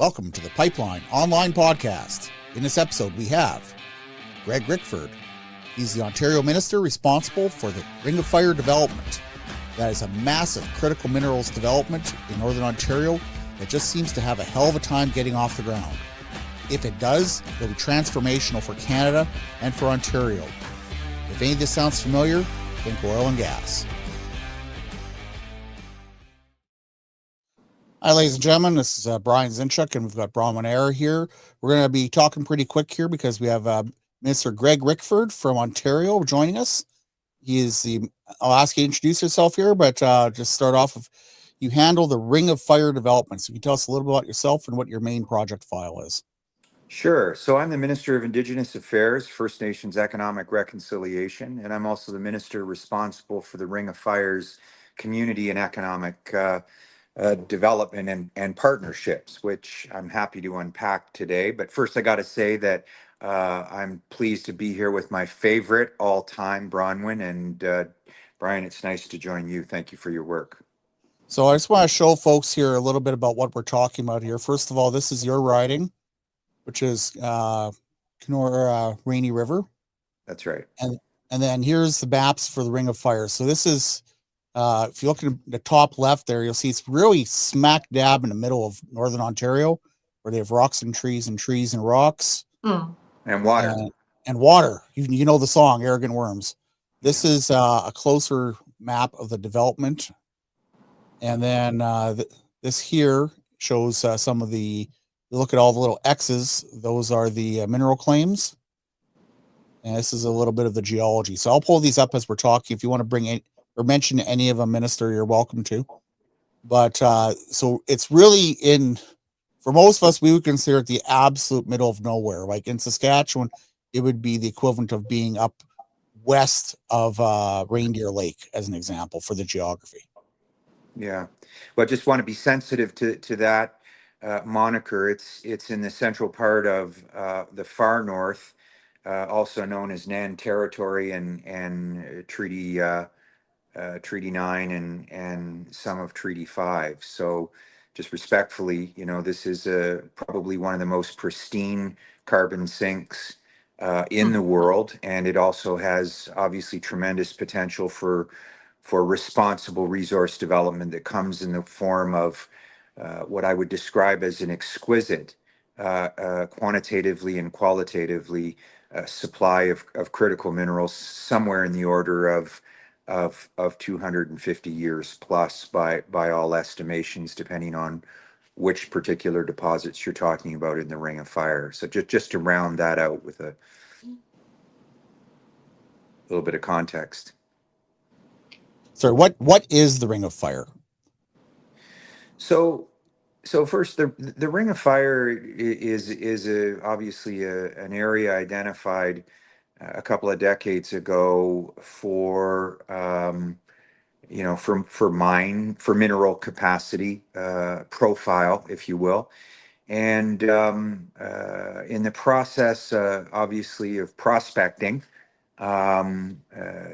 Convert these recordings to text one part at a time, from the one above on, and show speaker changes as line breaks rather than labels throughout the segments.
Welcome to the Pipeline Online Podcast. In this episode, we have Greg Rickford. He's the Ontario Minister responsible for the Ring of Fire development. That is a massive critical minerals development in Northern Ontario that just seems to have a hell of a time getting off the ground. If it does, it'll be transformational for Canada and for Ontario. If any of this sounds familiar, think oil and gas. Hi, ladies and gentlemen. This is Brian Zinchuk, and we've got Bronwyn Eyre here. We're going to be talking pretty quick here because we have Mr. Greg Rickford from Ontario joining us. I'll ask you to introduce yourself here, but just start off with, you handle the Ring of Fire development. So can you tell us a little bit about yourself and what your main project file is?
Sure. So I'm the Minister of Indigenous Affairs, First Nations Economic Reconciliation, and I'm also the Minister responsible for the Ring of Fire's community and economic development and partnerships, which I'm happy to unpack today. But first, I got to say that I'm pleased to be here with my favorite all-time, Bronwyn. And Brian, it's nice to join you. Thank you for your work.
So I just want to show folks here a little bit about what we're talking about here. First of all, this is your riding, which is Kenora Rainy River.
That's right.
And then here's the maps for the Ring of Fire. So this is, if you look at the top left there, you'll see it's really smack dab in the middle of Northern Ontario, where they have rocks and trees and rocks.
And water.
And water. You know the song, Arrogant Worms. This is a closer map of the development. And then this here shows some of the, look at all the little X's. Those are the mineral claims. And this is a little bit of the geology. So I'll pull these up as we're talking. If you want to bring in or mention any of them, Minister, you're welcome to. But so it's really for most of us, we would consider it the absolute middle of nowhere. Like in Saskatchewan, it would be the equivalent of being up west of Reindeer Lake, as an example, for the geography.
Yeah. Well, I just want to be sensitive to that moniker. It's in the central part of the far north, also known as Nan Territory and Treaty 9 and some of Treaty 5. So just respectfully, this is probably one of the most pristine carbon sinks in the world. And it also has obviously tremendous potential for responsible resource development that comes in the form of what I would describe as an exquisite, quantitatively and qualitatively, supply of critical minerals, somewhere in the order of 250 years plus by all estimations, depending on which particular deposits you're talking about in the Ring of Fire. So just to round that out with a little bit of context.
Sorry, what is the Ring of Fire?
So first, the Ring of Fire is obviously an area identified a couple of decades ago for mineral capacity profile, if you will, and in the process, obviously, of prospecting.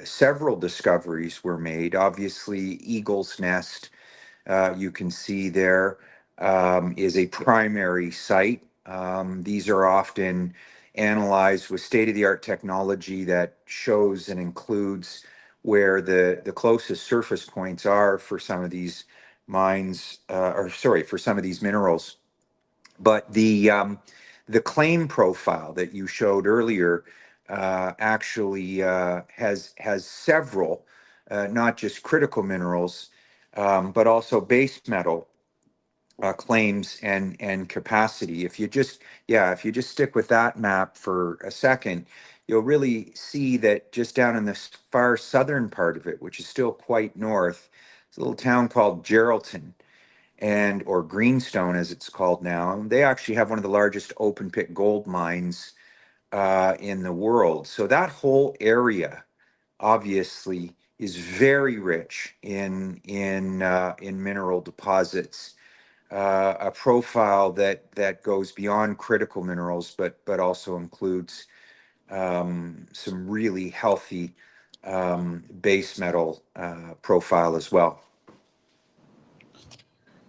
Several discoveries were made. Obviously, Eagle's Nest, you can see there, is a primary site. These are often analyzed with state-of-the-art technology that shows and includes where the closest surface points are for some of these mines, for some of these minerals. But the claim profile that you showed earlier actually has several, not just critical minerals, but also base metal claims and capacity. If you just stick with that map for a second, you'll really see that just down in the far southern part of it, which is still quite north, it's a little town called Geraldton, or Greenstone as it's called now. And they actually have one of the largest open pit gold mines in the world. So that whole area obviously is very rich in mineral deposits, a profile that goes beyond critical minerals, but also includes some really healthy base metal profile as well.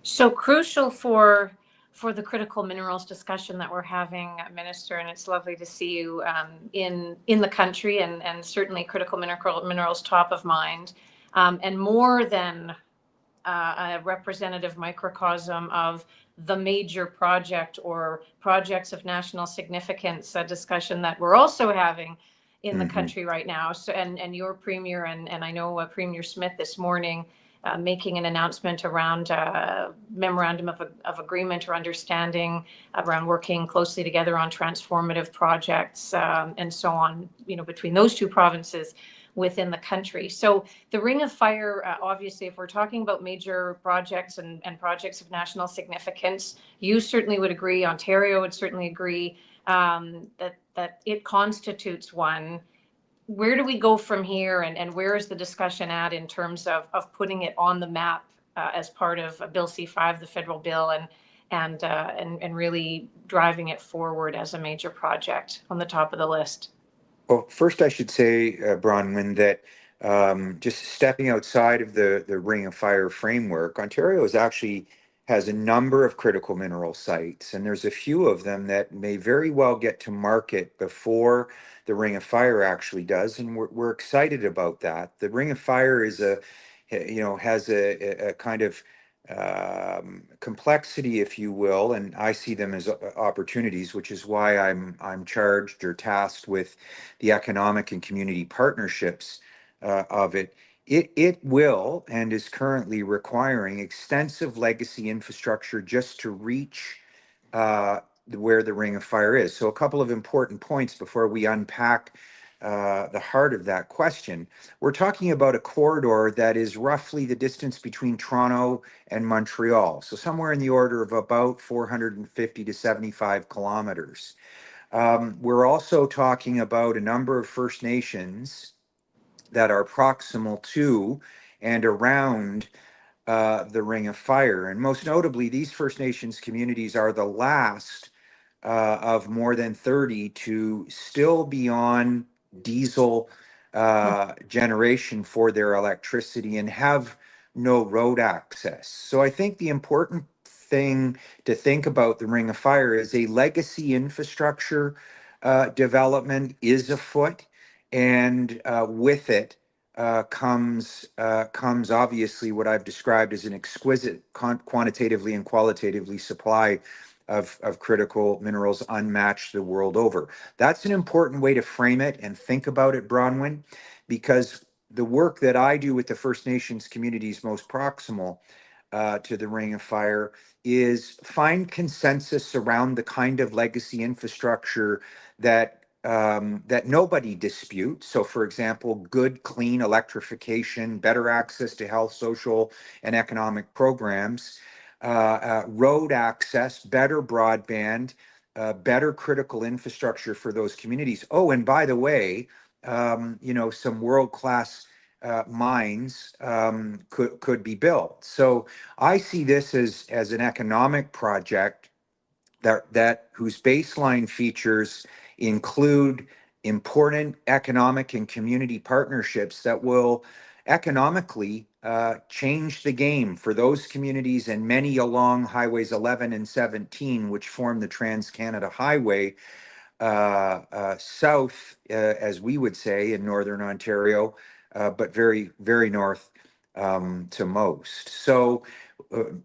So crucial for for the critical minerals discussion that we're having, Minister, and it's lovely to see you in the country, and certainly critical minerals top of mind, and more than a representative microcosm of the major project or projects of national significance, a discussion that we're also having in the country right now. So, and your Premier, and I know Premier Smith this morning making an announcement around memorandum of agreement or understanding around working closely together on transformative projects and so on, between those two provinces within the country. So the Ring of Fire, obviously, if we're talking about major projects and projects of national significance, you certainly would agree, Ontario would certainly agree that it constitutes one. Where do we go from here, and where is the discussion at in terms of putting it on the map as part of Bill C-5, the federal bill, and really driving it forward as a major project on the top of the list?
Well, first I should say, Bronwyn, that just stepping outside of the Ring of Fire framework, Ontario has a number of critical mineral sites, and there's a few of them that may very well get to market before the Ring of Fire actually does, and we're excited about that. The Ring of Fire has a kind of complexity, if you will, and I see them as opportunities, which is why I'm charged or tasked with the economic and community partnerships of it. It will and is currently requiring extensive legacy infrastructure just to reach where the Ring of Fire is. So a couple of important points before we unpack the heart of that question. We're talking about a corridor that is roughly the distance between Toronto and Montreal, so somewhere in the order of about 450 to 75 kilometers. We're also talking about a number of First Nations that are proximal to and around the Ring of Fire. And most notably, these First Nations communities are the last of more than 30 to still be on diesel generation for their electricity and have no road access. So I think the important thing to think about the Ring of Fire is a legacy infrastructure development is afoot, and with it comes obviously what I've described as an exquisite quantitatively and qualitatively supply of critical minerals unmatched the world over. That's an important way to frame it and think about it, Bronwyn, because the work that I do with the First Nations communities most proximal to the Ring of Fire is find consensus around the kind of legacy infrastructure that nobody disputes. So, for example, good, clean electrification, better access to health, social, and economic programs, road access, better broadband, better critical infrastructure for those communities. Oh, and by the way, some world-class mines could be built. So I see this as an economic project that whose baseline features include important economic and community partnerships that will economically change the game for those communities and many along highways 11 and 17, which form the Trans-Canada Highway, south, as we would say in Northern Ontario, but very, very north to most. So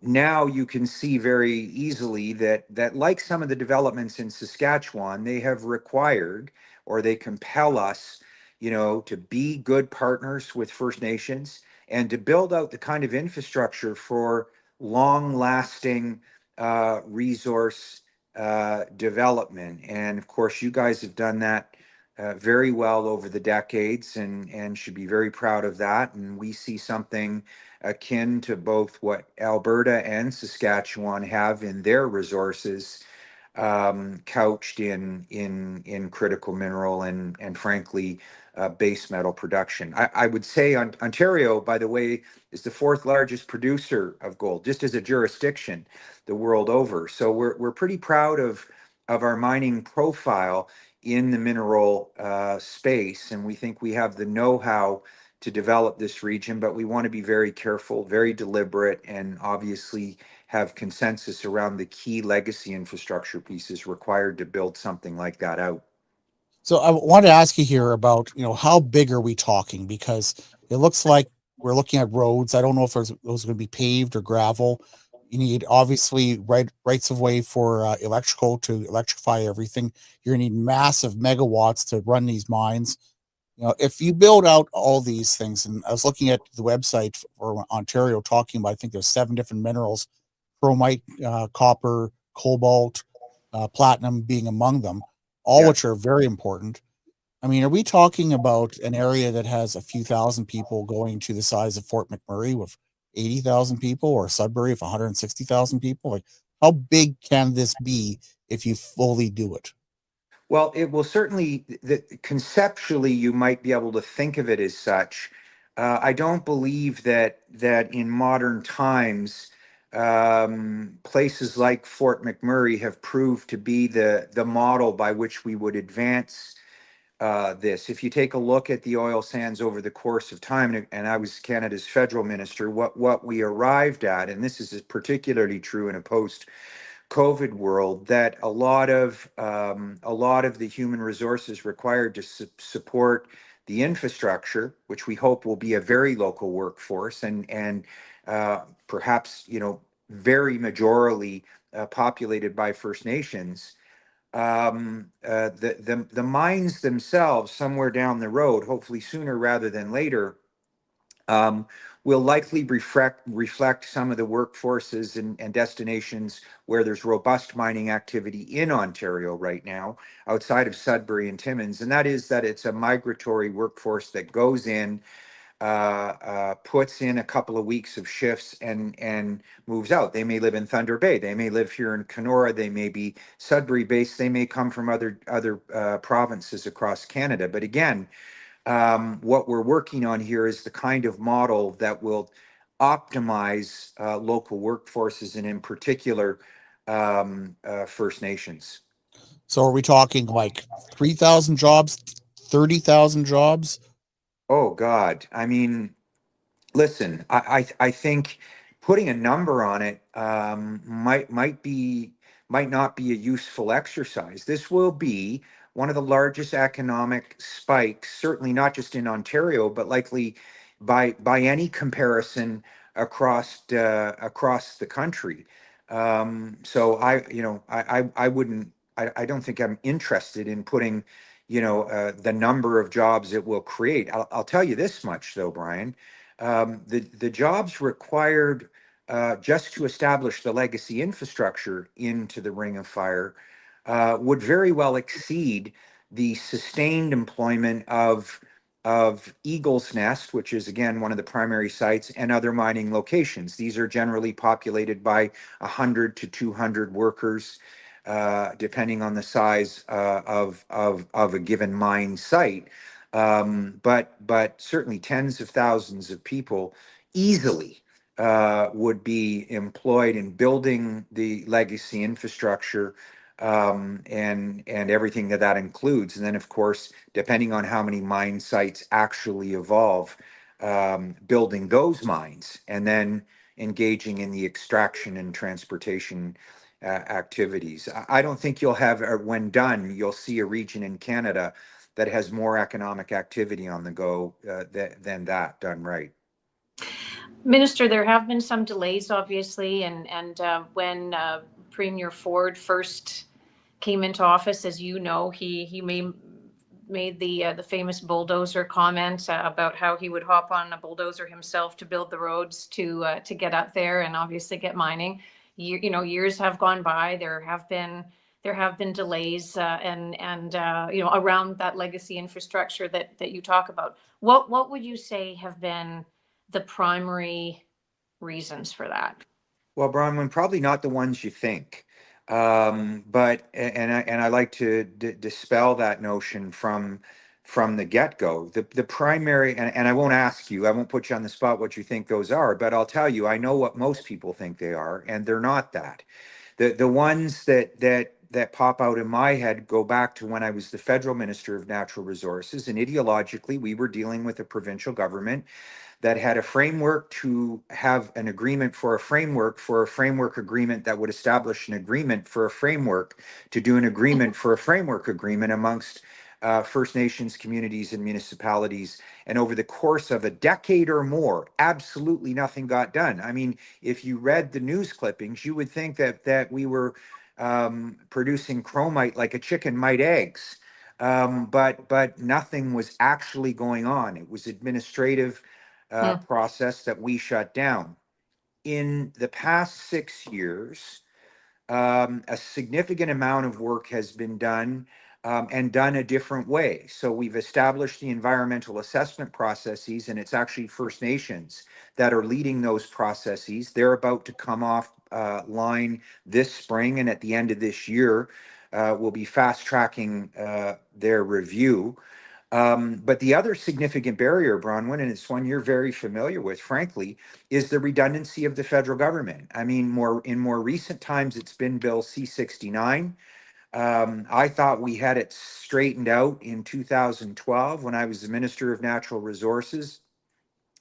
now you can see very easily that like some of the developments in Saskatchewan, they have required or they compel us, to be good partners with First Nations and to build out the kind of infrastructure for long-lasting resource development. And of course, you guys have done that very well over the decades and should be very proud of that. And we see something akin to both what Alberta and Saskatchewan have in their resources, couched in critical mineral and frankly, base metal production. I would say Ontario, by the way, is the fourth largest producer of gold, just as a jurisdiction, the world over. So we're pretty proud of our mining profile in the mineral space, and we think we have the know-how to develop this region, but we want to be very careful, very deliberate, and obviously have consensus around the key legacy infrastructure pieces required to build something like that out.
So I want to ask you here about, how big are we talking? Because it looks like we're looking at roads. I don't know if those are going to be paved or gravel. You need obviously rights of way for electrical to electrify everything. You're going to need massive megawatts to run these mines. If you build out all these things, and I was looking at the website for Ontario talking about, I think there's 7 different minerals, chromite, copper, cobalt, platinum being among them, all
Yeah.
which are very important. I mean, are we talking about an area that has a few thousand people going to the size of Fort McMurray with 80,000 people, or Sudbury with 160,000 people? Like, how big can this be if you fully do it?
Well, it will certainly, conceptually, you might be able to think of it as such. I don't believe that in modern times, places like Fort McMurray have proved to be the model by which we would advance this. If you take a look at the oil sands over the course of time, and I was Canada's federal minister, what we arrived at, and this is particularly true in a post COVID world, that a lot of the human resources required to support the infrastructure, which we hope will be a very local workforce, and perhaps very majorly populated by First Nations. The mines themselves, somewhere down the road, hopefully sooner rather than later, um, will likely reflect some of the workforces and destinations where there's robust mining activity in Ontario right now, outside of Sudbury and Timmins, and that is that it's a migratory workforce that goes in, puts in a couple of weeks of shifts, and moves out. They may live in Thunder Bay, they may live here in Kenora, they may be Sudbury based, they may come from other provinces across Canada. But again, what we're working on here is the kind of model that will optimize local workforces, and in particular, First Nations.
So are we talking like 3,000 jobs, 30,000 jobs?
Oh God, I mean, listen, I think putting a number on it might not be a useful exercise. This will be one of the largest economic spikes, certainly not just in Ontario, but likely by any comparison across the country. So I wouldn't, I don't think I'm interested in putting the number of jobs it will create. I'll tell you this much though, Brian. The jobs required just to establish the legacy infrastructure into the Ring of Fire would very well exceed the sustained employment of Eagle's Nest, which is again one of the primary sites, and other mining locations. These are generally populated by 100 to 200 workers, depending on the size of a given mine site. But certainly tens of thousands of people easily would be employed in building the legacy infrastructure, and everything that includes. And then, of course, depending on how many mine sites actually evolve, building those mines, and then engaging in the extraction and transportation activities. I don't think you'll have, when done, you'll see a region in Canada that has more economic activity on the go than that done right.
Minister, there have been some delays, obviously, and when Premier Ford first came into office, as you know, he made the famous bulldozer comment about how he would hop on a bulldozer himself to build the roads to get up there and obviously get mining. Years have gone by. There have been delays and around that legacy infrastructure that you talk about. What would you say have been the primary reasons for that?
Well, Bronwyn, probably not the ones you think. But I like to dispel that notion from the get-go. The primary, and I won't ask you, I won't put you on the spot what you think those are, but I'll tell you, I know what most people think they are, and they're not that. The ones that that pop out in my head go back to when I was the federal minister of natural resources, and ideologically we were dealing with a provincial government that had a framework to have an agreement for a framework agreement that would establish an agreement for a framework to do an agreement for a framework agreement amongst First Nations communities and municipalities. And over the course of a decade or more, absolutely nothing got done. I mean, if you read the news clippings, you would think that we were producing chromite like a chicken might eggs. But nothing was actually going on. It was administrative process that we shut down. In the past 6 years, a significant amount of work has been done and done a different way. So we've established the environmental assessment processes, and it's actually First Nations that are leading those processes. They're about to come off line this spring, and at the end of this year, we'll be fast tracking their review. But the other significant barrier, Bronwyn, and it's one you're very familiar with, frankly, is the redundancy of the federal government. I mean, in more recent times, it's been Bill C-69. I thought we had it straightened out in 2012 when I was the Minister of Natural Resources,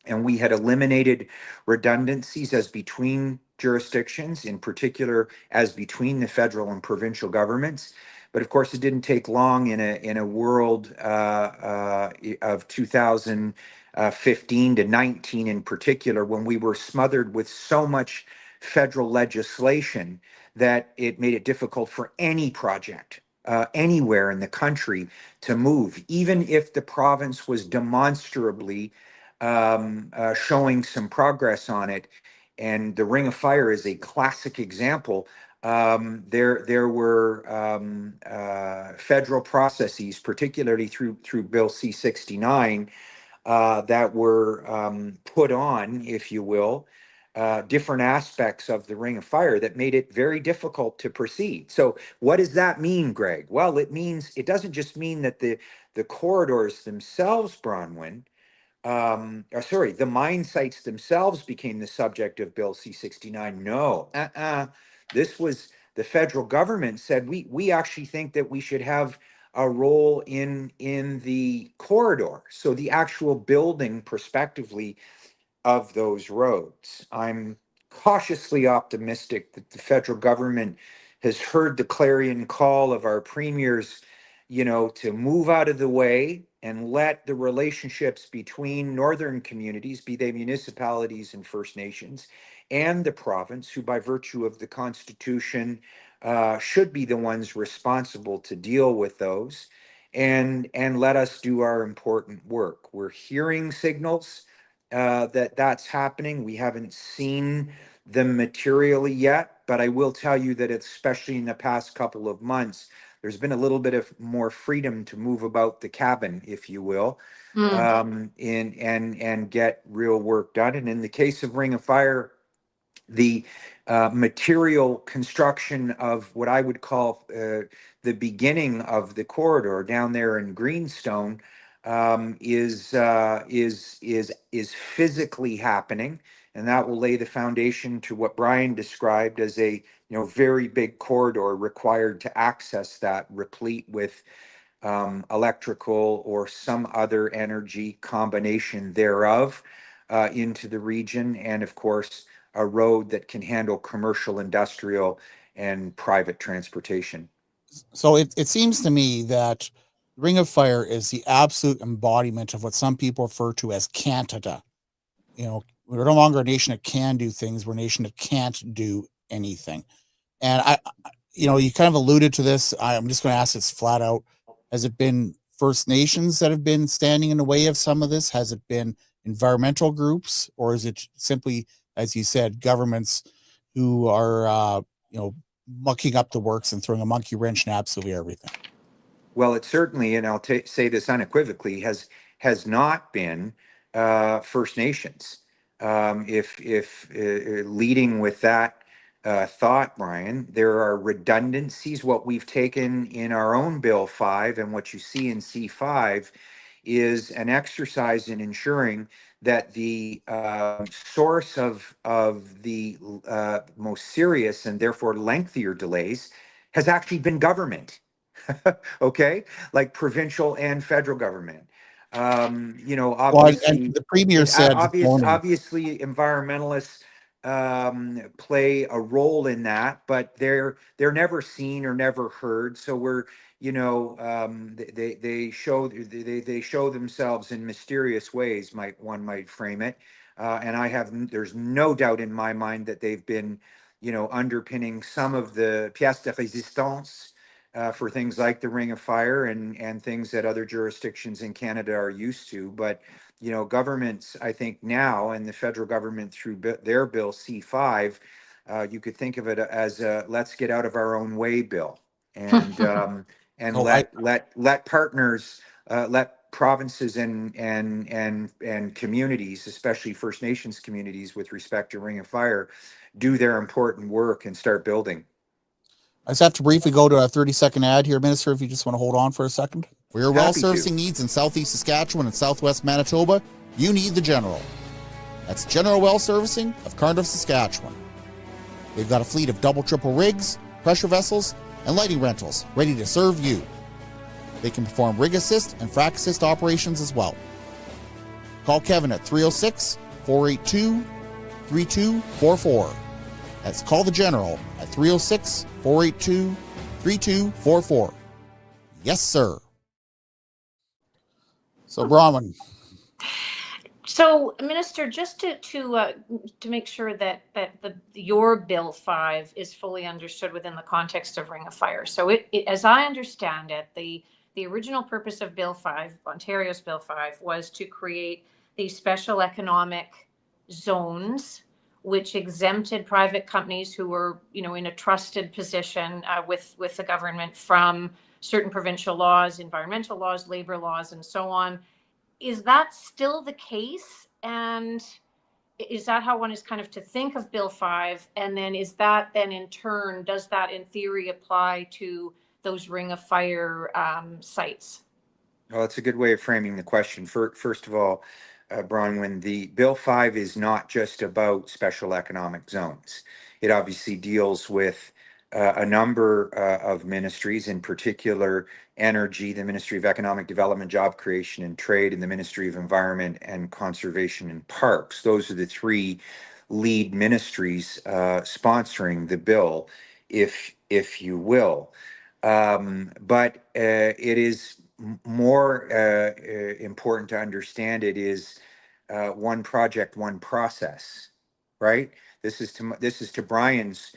and we had eliminated redundancies as between jurisdictions, in particular as between the federal and provincial governments. But of course, it didn't take long in a world of 2015 to 19 in particular, when we were smothered with so much federal legislation that it made it difficult for any project anywhere in the country to move, even if the province was demonstrably showing some progress on it. And the Ring of Fire is a classic example. There were federal processes, particularly through Bill C-69, that were put on, if you will, different aspects of the Ring of Fire that made it very difficult to proceed. So what does that mean, Greg? Well, it doesn't just mean that the corridors themselves, Bronwyn, the mine sites themselves became the subject of Bill C-69. No, this was the federal government said we actually think that we should have a role in the corridor. So the actual building prospectively of those roads. I'm cautiously optimistic that the federal government has heard the clarion call of our premiers, to move out of the way and let the relationships between northern communities, be they municipalities and First Nations, and the province, who by virtue of the Constitution should be the ones responsible to deal with those, and let us do our important work. We're hearing signals that's happening. We haven't seen them materially yet, but I will tell you that especially in the past couple of months, there's been a little bit of more freedom to move about the cabin, if you will, and get real work done. And in the case of Ring of Fire, the material construction of what I would call the beginning of the corridor down there in Greenstone is physically happening, and that will lay the foundation to what Brian described as a very big corridor required to access that, replete with electrical or some other energy combination thereof into the region, and of course a road that can handle commercial, industrial, and private transportation.
So it seems to me that Ring of Fire is the absolute embodiment of what some people refer to as Canada. We're no longer a nation that can do things. We're a nation that can't do anything. And you kind of alluded to this. I'm just going to ask this flat out. Has it been First Nations that have been standing in the way of some of this? Has it been environmental groups, or is it simply, as you said, governments who are, mucking up the works and throwing a monkey wrench in absolutely everything?
Well, it certainly, and I'll say this unequivocally, has not been First Nations. If leading with that thought, Brian, there are redundancies. What we've taken in our own Bill 5 and what you see in C5 is an exercise in ensuring that the source of the most serious and therefore lengthier delays has actually been government. Okay, like provincial and federal government.
Well, and
Obviously,
the premier said this morning.
obviously environmentalists play a role in that, but they're never seen or never heard. So we're, they show themselves in mysterious ways. One might frame it, and there's no doubt in my mind that they've been, underpinning some of the pièces de résistance for things like the Ring of Fire and things that other jurisdictions in Canada are used to. But governments, I think now, and the federal government through their bill C5, you could think of it as a "let's get out of our own way" bill, and
So I
let partners, let provinces and communities, especially First Nations communities, with respect to Ring of Fire, do their important work and start building.
I just have to briefly go to a 30-second ad here, Minister, if you just want to hold on for a second. For your well
Happy to.
servicing needs in southeast Saskatchewan and southwest Manitoba, you need the General. That's General Well Servicing of Cardiff, Saskatchewan. They've got a fleet of double, triple rigs, pressure vessels, and lighting rentals ready to serve you. They can perform rig assist and frac assist operations as well. Call Kevin at 306-482-3244. That's Call the General at 306-482-3244. Yes, sir. So, Bronwyn.
So, Minister, just to make sure that your Bill 5 is fully understood within the context of Ring of Fire. So, as I understand it, the original purpose of Bill 5, Ontario's Bill 5, was to create these special economic zones, which exempted private companies who were, in a trusted position with the government from certain provincial laws, environmental laws, labor laws, and so on. Is that still the case? And is that how one is kind of to think of Bill 5? And then is that then in turn, does that in theory apply to those Ring of Fire sites?
Well, that's a good way of framing the question. First of all, Bronwyn, the Bill 5 is not just about special economic zones. It obviously deals with a number of ministries, in particular energy, the Ministry of Economic Development, Job Creation and Trade, and the Ministry of Environment and Conservation and Parks. Those are the three lead ministries sponsoring the bill, if you will. But it is more important to understand it is one project, one process, right? This is to Brian's,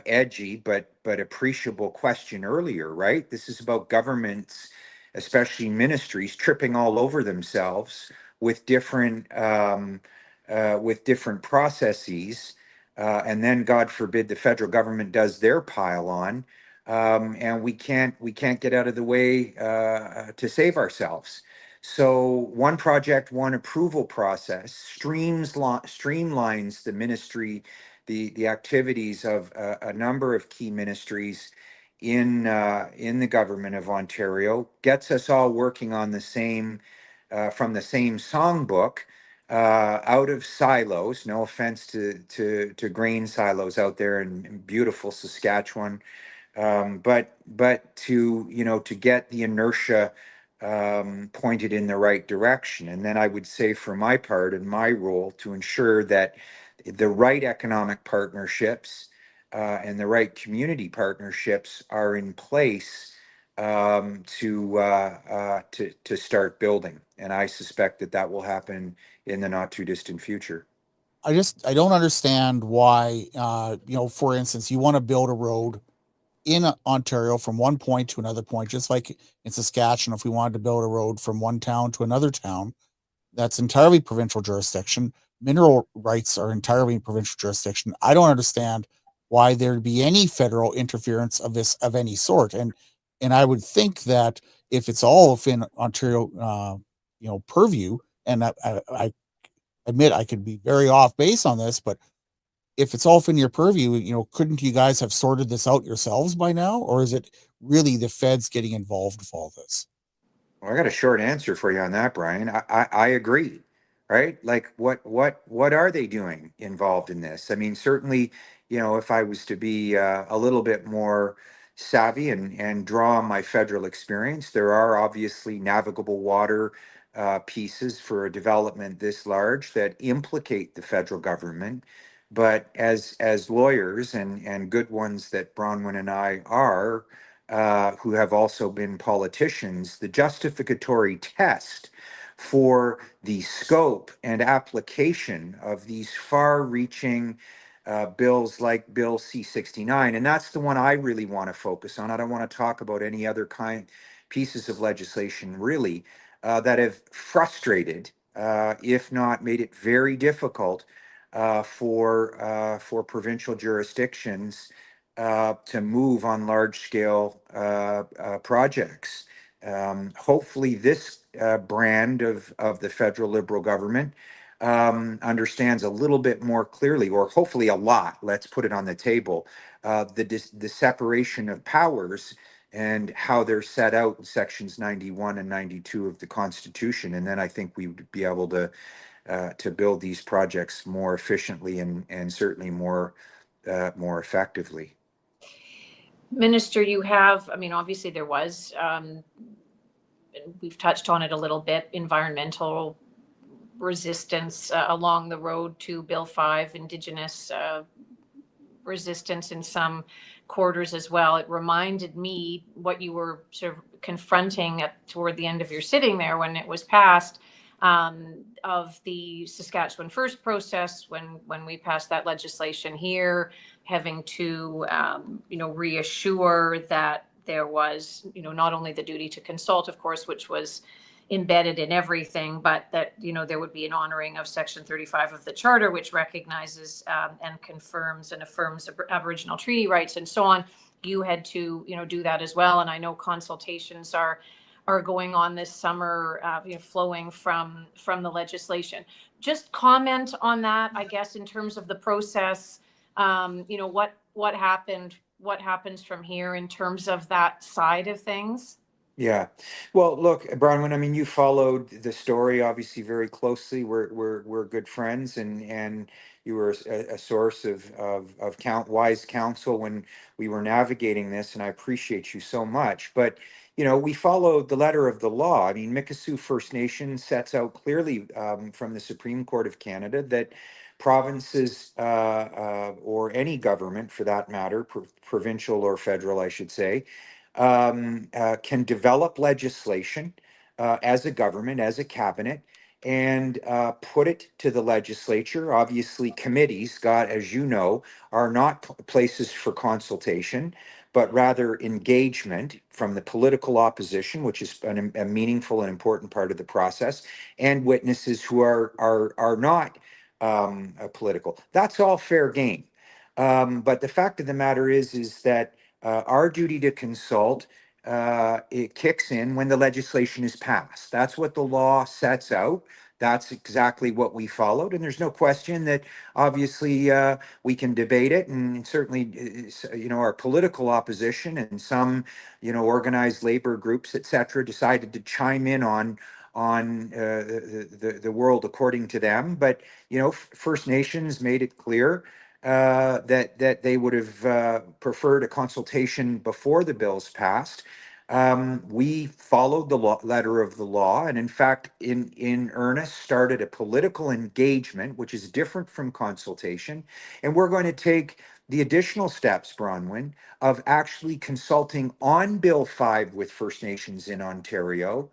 edgy but appreciable question earlier, right? This is about governments, especially ministries, tripping all over themselves with different processes, and then God forbid the federal government does their pile on, and we can't get out of the way to save ourselves. So one project, one approval process streamlines the ministry, the activities of a number of key ministries in the government of Ontario, gets us all working on the same from the same songbook, out of silos. No offense to grain silos out there in beautiful Saskatchewan, but to get the inertia pointed in the right direction. And then I would say, for my part and my role, to ensure that the right economic partnerships and the right community partnerships are in place to start building. And I suspect that will happen in the not too distant future.
I don't understand why, for instance, you want to build a road in Ontario from one point to another point, just like in Saskatchewan, if we wanted to build a road from one town to another town, that's entirely provincial jurisdiction. Mineral rights are entirely provincial jurisdiction. I don't understand why there'd be any federal interference of any sort. And I would think that if it's all within Ontario, purview, and I admit I could be very off base on this, but if it's all in your purview, couldn't you guys have sorted this out yourselves by now? Or is it really the feds getting involved with all this?
Well, I got a short answer for you on that, Brian. I agree, right? Like what are they doing involved in this? I mean, certainly if I was to be a little bit more savvy and draw on my federal experience, there are obviously navigable water pieces for a development this large that implicate the federal government. But as lawyers and good ones that Bronwyn and I are, who have also been politicians, the justificatory test for the scope and application of these far-reaching bills like Bill C-69, and that's the one I really want to focus on. I don't want to talk about any other pieces of legislation really that have frustrated, if not made it very difficult for provincial jurisdictions to move on large-scale projects. Hopefully, this brand of the federal Liberal government understands a little bit more clearly, or hopefully a lot, let's put it on the table, the separation of powers and how they're set out in sections 91 and 92 of the Constitution. And then I think we would be able to build these projects more efficiently and certainly more effectively.
Minister, you have, I mean, obviously there was, we've touched on it a little bit, environmental resistance along the road to Bill 5, Indigenous resistance in some quarters as well. It reminded me what you were sort of confronting toward the end of your sitting there when it was passed, of the Saskatchewan First process when we passed that legislation here, having to reassure that there was not only the duty to consult, of course, which was embedded in everything, but that there would be an honoring of Section 35 of the Charter, which recognizes and confirms and affirms Aboriginal treaty rights and so on. You had to do that as well, and I know consultations are going on this summer, flowing from the legislation. Just comment on that, I guess, in terms of the process. What happened, what happens from here in terms of that side of things.
Yeah. Well, look, Bronwyn, I mean, you followed the story obviously very closely. We're good friends, and you were a source of wise counsel when we were navigating this, and I appreciate you so much. But we followed the letter of the law. I mean, Mikisew First Nation sets out clearly from the Supreme Court of Canada that provinces or any government, for that matter, provincial or federal, I should say, can develop legislation as a government, as a cabinet, and put it to the legislature. Obviously, committees, God, as you know, are not places for consultation, but rather engagement from the political opposition, which is a meaningful and important part of the process, and witnesses who are not political. That's all fair game. But the fact of the matter is that our duty to consult, it kicks in when the legislation is passed. That's what the law sets out. That's exactly what we followed. And there's no question that obviously we can debate it. And certainly, our political opposition and some, organized labor groups, et cetera, decided to chime in on the world according to them. But, First Nations made it clear that they would have preferred a consultation before the bills passed. We followed the letter of the law, and in fact, in earnest, started a political engagement, which is different from consultation. And we're going to take the additional steps, Bronwyn, of actually consulting on Bill 5 with First Nations in Ontario.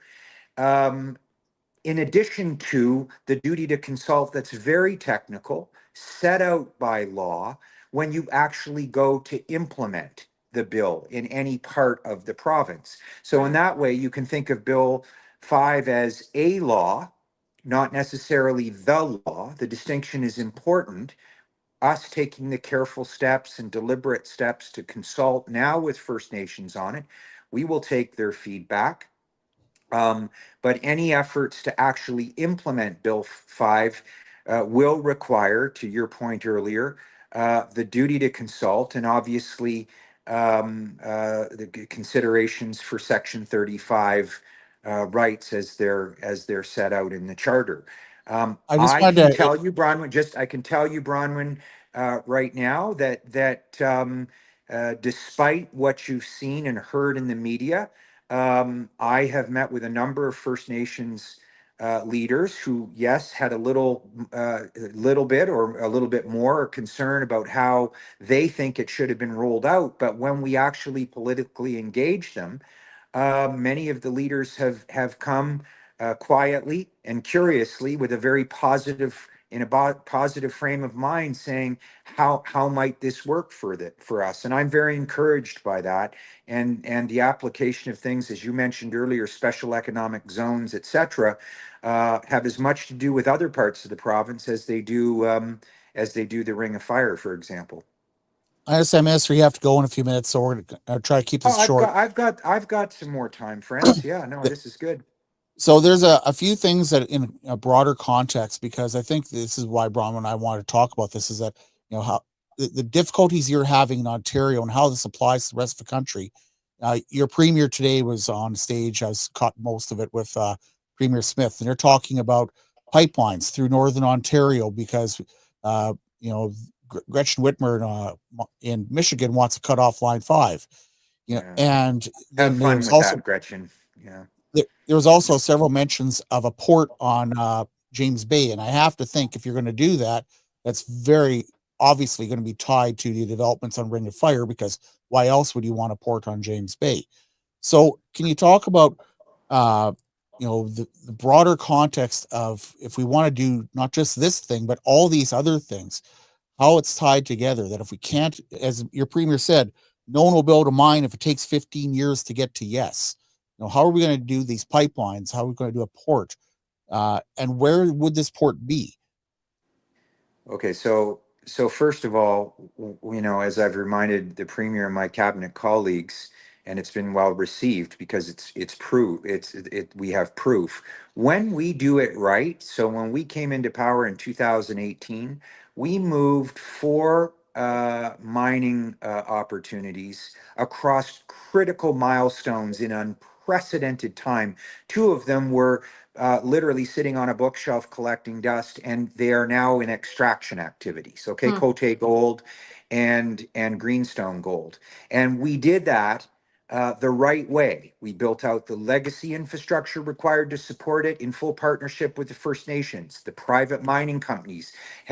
In addition to the duty to consult that's very technical, set out by law when you actually go to implement the bill in any part of the province. So in that way, you can think of Bill 5 as a law, not necessarily the law. The distinction is important. Us taking the careful steps and deliberate steps to consult now with First Nations on it, we will take their feedback. But any efforts to actually implement Bill 5 will require, to your point earlier, the duty to consult, and obviously the considerations for Section 35 rights as they're set out in the Charter.
I just
I
wanted
can
to,
tell you, Bronwyn, right now that despite what you've seen and heard in the media, I have met with a number of First Nations leaders who, yes, had little bit or a little bit more concern about how they think it should have been rolled out. But when we actually politically engage them, many of the leaders have come quietly and curiously with a very positive positive frame of mind, saying how might this work for us. And I'm very encouraged by that, and the application of things, as you mentioned earlier, special economic zones, etc., have as much to do with other parts of the province as they do the Ring of Fire, for example.
I understand, Minister, you have to go in a few minutes, so we're going to try to keep
Oh,
this short.
I've got some more time, friends. Yeah, no, this is good.
So there's a few things that in a broader context, because I think this is why Bronwyn and I wanted to talk about this, is that, how the difficulties you're having in Ontario and how this applies to the rest of the country. Your premier today was on stage. I was caught most of it with Premier Smith, and they're talking about pipelines through Northern Ontario because, uh, you know, Gretchen Whitmer in Michigan wants to cut off Line 5.
Yeah.
And
Have
then there
fun
was
with
also
that, Gretchen. Yeah.
there was also several mentions of a port on James Bay, and I have to think if you're going to do that, that's very obviously going to be tied to the developments on Ring of Fire, because why else would you want a port on James Bay? So, can you talk about uh, the broader context of if we want to do not just this thing but all these other things, how it's tied together? That if we can't, as your premier said, no one will build a mine if it takes 15 years to get to yes. How are we going to do these pipelines? How are we going to do a port? And where would this port be?
Okay, so first of all, as I've reminded the premier and my cabinet colleagues, and it's been well received because it's proof. We have proof when we do it right. So when we came into power in 2018, we moved four mining opportunities across critical milestones in unprecedented time. Two of them were literally sitting on a bookshelf collecting dust, and they are now in extraction activities. Okay, Cote Gold and Greenstone Gold, and we did that the right way. We built out the legacy infrastructure required to support it in full partnership with the First Nations. The private mining companies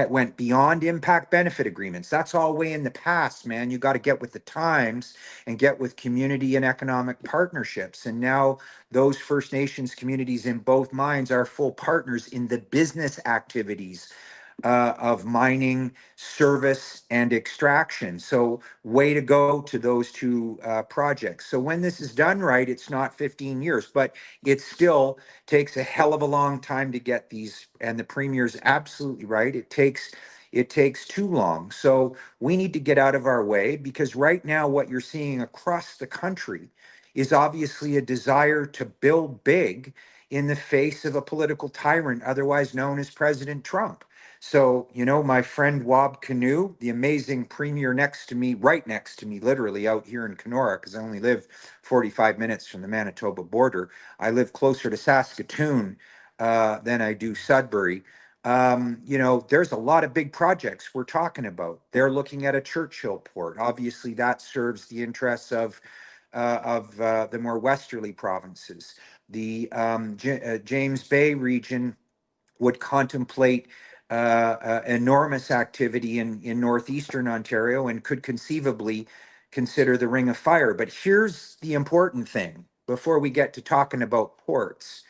went beyond impact benefit agreements. That's all way in the past, man. You got to get with the times and get with community and economic partnerships. And now those First Nations communities in both mines are full partners in the business activities of mining, service, and extraction. So way to go to those two projects. So when this is done right, it's not 15 years, but it still takes a hell of a long time to get these. And the premier's absolutely right. It takes too long. So we need to get out of our way, because right now what you're seeing across the country is obviously a desire to build big in the face of a political tyrant, otherwise known as President Trump. So, my friend Wab Canoe, the amazing premier next to me, right next to me, literally out here in Kenora, because I only live 45 minutes from the Manitoba border. I live closer to Saskatoon than I do Sudbury. There's a lot of big projects we're talking about. They're looking at a Churchill port. Obviously, that serves the interests of the more westerly provinces. The James Bay region would contemplate enormous activity in northeastern Ontario and could conceivably consider the Ring of Fire. But here's the important thing before we get to talking about ports,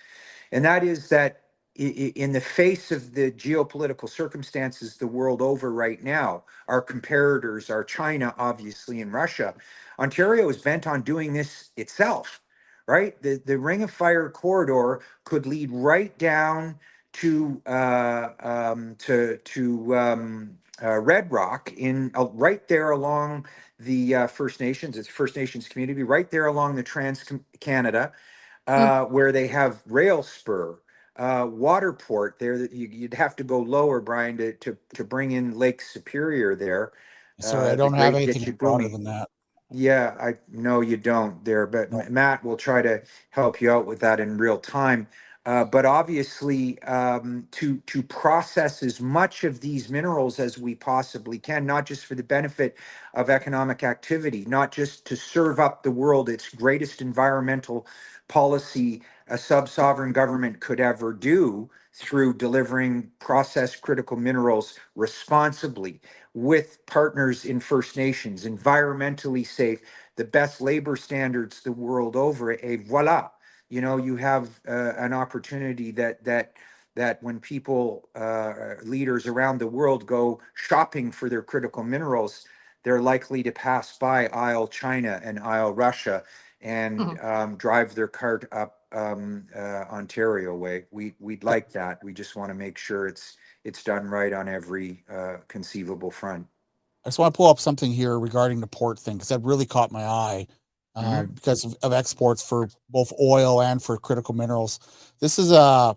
and that is that in the face of the geopolitical circumstances the world over right now, our comparators are China, obviously, and Russia. Ontario is bent on doing this itself, right? The Ring of Fire corridor could lead right down to Red Rock, in right there along the First Nations. It's First Nations community right there along the Trans Canada, where they have rail spur, water port there that you'd have to go lower, Brian, to bring in Lake Superior there.
Sorry, I
The
don't have
Great
anything broader
Gitchagumi.
than that.
Yeah, I know you don't there, but
No.
Matt will try to help you out with that in real time. But obviously, to process as much of these minerals as we possibly can, not just for the benefit of economic activity, not just to serve up the world its greatest environmental policy a sub-sovereign government could ever do through delivering processed critical minerals responsibly with partners in First Nations, environmentally safe, the best labor standards the world over, et voila. You know, you have an opportunity that when people, leaders around the world go shopping for their critical minerals, they're likely to pass by aisle China and aisle Russia and drive their cart up Ontario way. We'd like that. We just want to make sure it's done right on every conceivable front.
I just want to pull up something here regarding the port thing because that really caught my eye because of exports for both oil and for critical minerals. This is a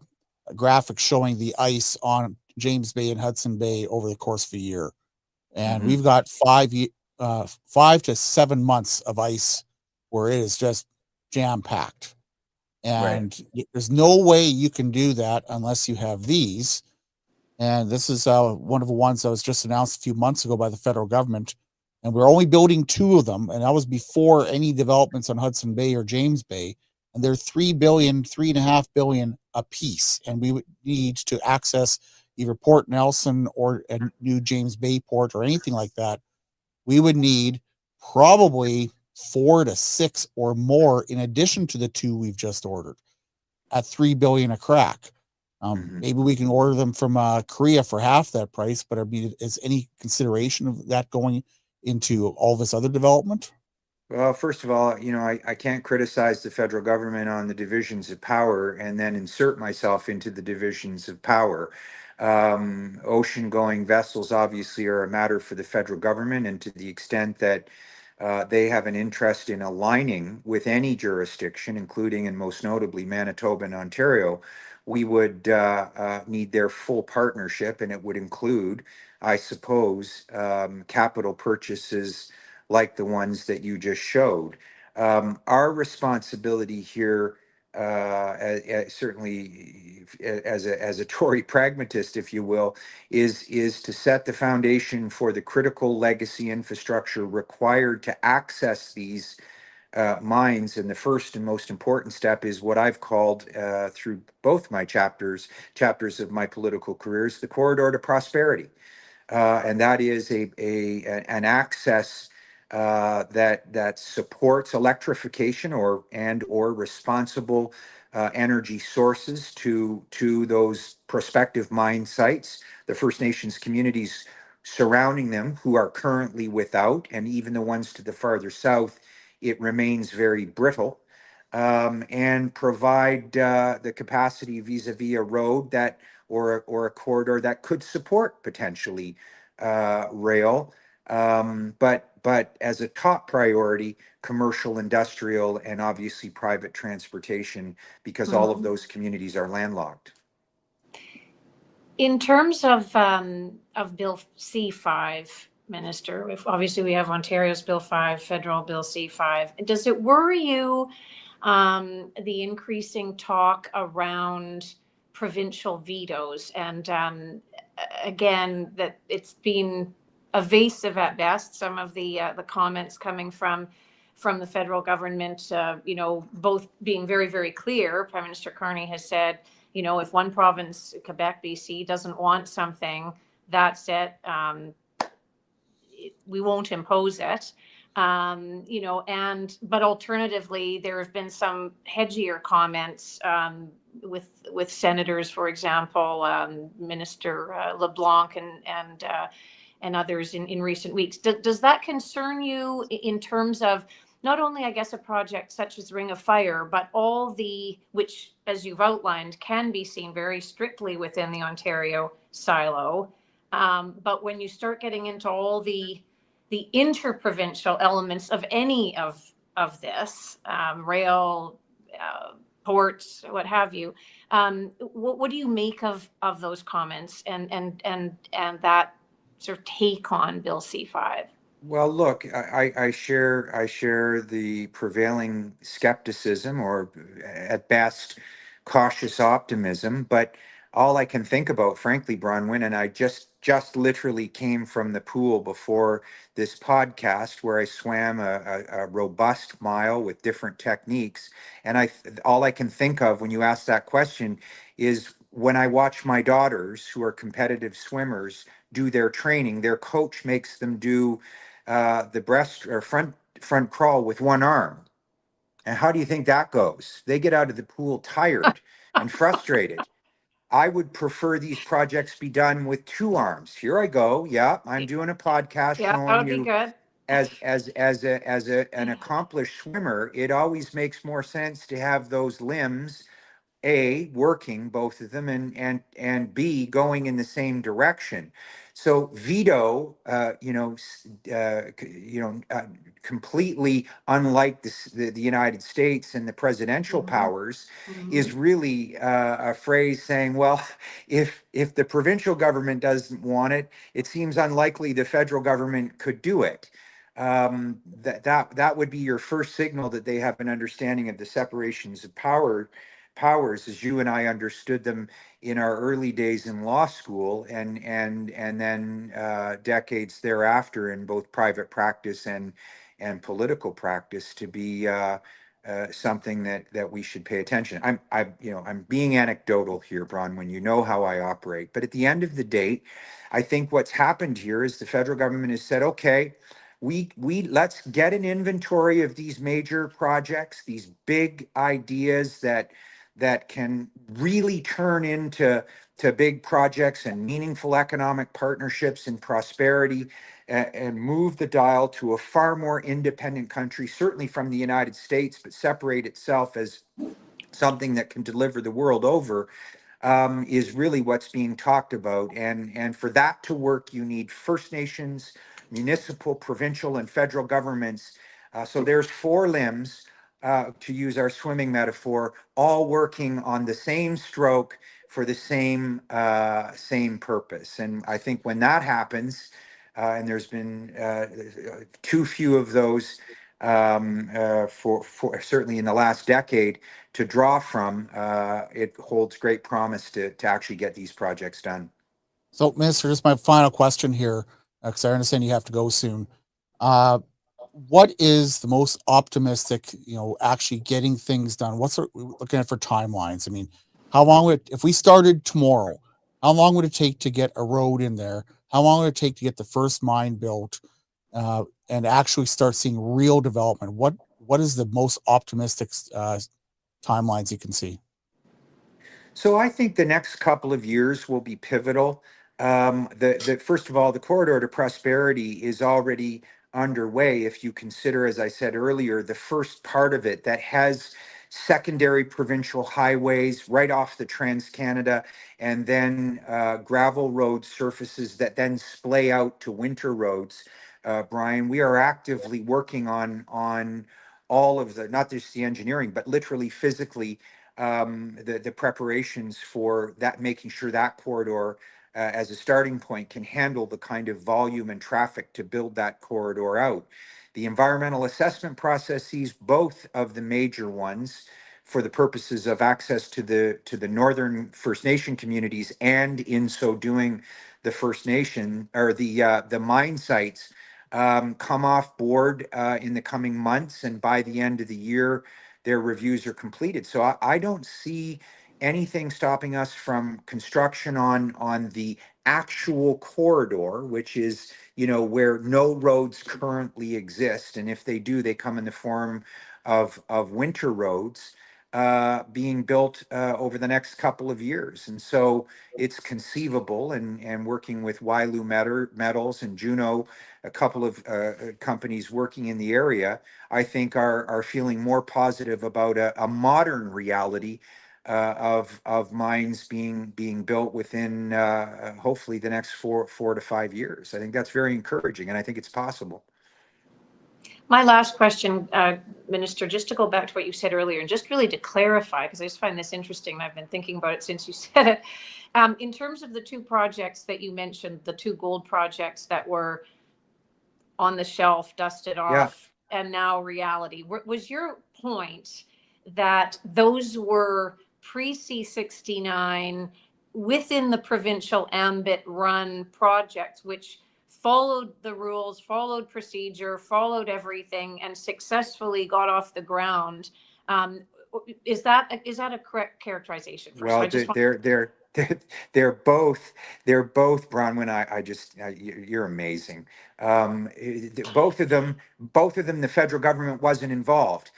graphic showing the ice on James Bay and Hudson Bay over the course of a year, and we've got 5 to 7 months of ice where it is just jam packed, and there's no way you can do that unless you have these. And this is one of the ones that was just announced a few months ago by the federal government. And we're only building 2 of them. And that was before any developments on Hudson Bay or James Bay. And they're $3.5 billion a piece. And we would need to access either Port Nelson or a new James Bay port or anything like that. We would need probably 4 to 6 or more in addition to the 2 we've just ordered at $3 billion a crack. Maybe we can order them from Korea for half that price, but I mean, is any consideration of that going into all this other development?
Well, first of all, you know, I can't criticize the federal government on the divisions of power and then insert myself into the divisions of power. Ocean-going vessels obviously are a matter for the federal government, and to the extent that they have an interest in aligning with any jurisdiction, including and most notably Manitoba and Ontario, we would need their full partnership, and it would include, I suppose, capital purchases like the ones that you just showed. Our responsibility here, certainly as a Tory pragmatist, if you will, is to set the foundation for the critical legacy infrastructure required to access these mines. And the first and most important step is what I've called through both my chapters of my political careers, the corridor to prosperity. And that is an access that supports electrification or responsible energy sources to those prospective mine sites, the First Nations communities surrounding them who are currently without, and even the ones to the farther south, it remains very brittle, and provide the capacity vis-a-vis a road that or a corridor that could support potentially rail, but as a top priority, commercial, industrial, and obviously private transportation, because all of those communities are landlocked.
In terms of Bill C5, Minister, obviously we have Ontario's Bill 5, federal Bill C5. Does it worry you, the increasing talk around provincial vetoes? And again, that it's been evasive at best, some of the comments coming from the federal government, you know, both being very, very clear. Prime Minister Carney has said, you know, if one province, Quebec, BC, doesn't want something, that's it. We won't impose it. You know, but alternatively, there have been some hedgier comments with senators, for example, Minister LeBlanc and others in recent weeks. Does that concern you in terms of not only, I guess, a project such as Ring of Fire, but all which, as you've outlined, can be seen very strictly within the Ontario silo. But when you start getting into all the interprovincial elements of any of this, rail, ports, what have you, what do you make of those comments and that sort of take on Bill C5?
Well, look, I share the prevailing skepticism, or at best, cautious optimism. But all I can think about, frankly, Bronwyn, and I just literally came from the pool before this podcast where I swam a robust mile with different techniques. And all I can think of when you ask that question is when I watch my daughters who are competitive swimmers do their training, their coach makes them do the breast or front crawl with one arm. And how do you think that goes? They get out of the pool tired and frustrated. I would prefer these projects be done with two arms. Here I go. Yeah, I'm doing a podcast
Yeah, that
showing
would be
you
good.
an accomplished swimmer. It always makes more sense to have those limbs A, working, both of them, and B, going in the same direction. So veto, completely unlike the United States and the presidential powers, is really a phrase saying, well, if the provincial government doesn't want it, it seems unlikely the federal government could do it. That would be your first signal that they have an understanding of the separations of powers as you and I understood them in our early days in law school, and then decades thereafter in both private practice and political practice, to be something that we should pay attention. I'm being anecdotal here, Bronwyn. You know how I operate, but at the end of the day, I think what's happened here is the federal government has said, okay, we let's get an inventory of these major projects, these big ideas that can really turn into big projects and meaningful economic partnerships and prosperity, and move the dial to a far more independent country, certainly from the United States, but separate itself as something that can deliver the world over, is really what's being talked about. And for that to work, you need First Nations, municipal, provincial, and federal governments. So there's four limbs, to use our swimming metaphor, all working on the same stroke for the same purpose. And I think when that happens, and there's been too few of those, for certainly in the last decade, to draw from, it holds great promise to actually get these projects done.
So, Minister, just my final question here, because I understand you have to go soon. Uh, what is the most optimistic, actually getting things done? What's looking at for timelines? I mean, how long would if we started tomorrow? How long would it take to get a road in there? How long would it take to get the first mine built, and actually start seeing real development? What is the most optimistic timelines you can see?
So I think the next couple of years will be pivotal. First of all, the corridor to prosperity is already underway. If you consider, as I said earlier, the first part of it that has secondary provincial highways right off the Trans-Canada, and then gravel road surfaces that then splay out to winter roads. Brian, we are actively working on all of the, not just the engineering, but literally physically, the preparations for that, making sure that corridor, as a starting point, can handle the kind of volume and traffic to build that corridor out. The environmental assessment processes, both of the major ones, for the purposes of access to the northern First Nation communities, and in so doing, the First Nation or the mine sites, come off board in the coming months, and by the end of the year, their reviews are completed. So I don't see anything stopping us from construction on the actual corridor, which is, where no roads currently exist. And if they do, they come in the form of winter roads, being built over the next couple of years. And so it's conceivable, and working with Wailu Metals and Juno, a couple of companies working in the area, I think are feeling more positive about a modern reality of mines being built within hopefully the next 4 to 5 years. I think that's very encouraging, and I think it's possible.
My last question, Minister, just to go back to what you said earlier, and just really to clarify, because I just find this interesting, and I've been thinking about it since you said it. In terms of the two projects that you mentioned, the two gold projects that were on the shelf, dusted off, and now reality, was your point that those were pre-C69 within the provincial ambit run projects, which followed the rules, followed procedure, followed everything, and successfully got off the ground. Is that a correct characterization? First,
Well, they're both Bronwyn. You're amazing. Both of them, the federal government wasn't involved.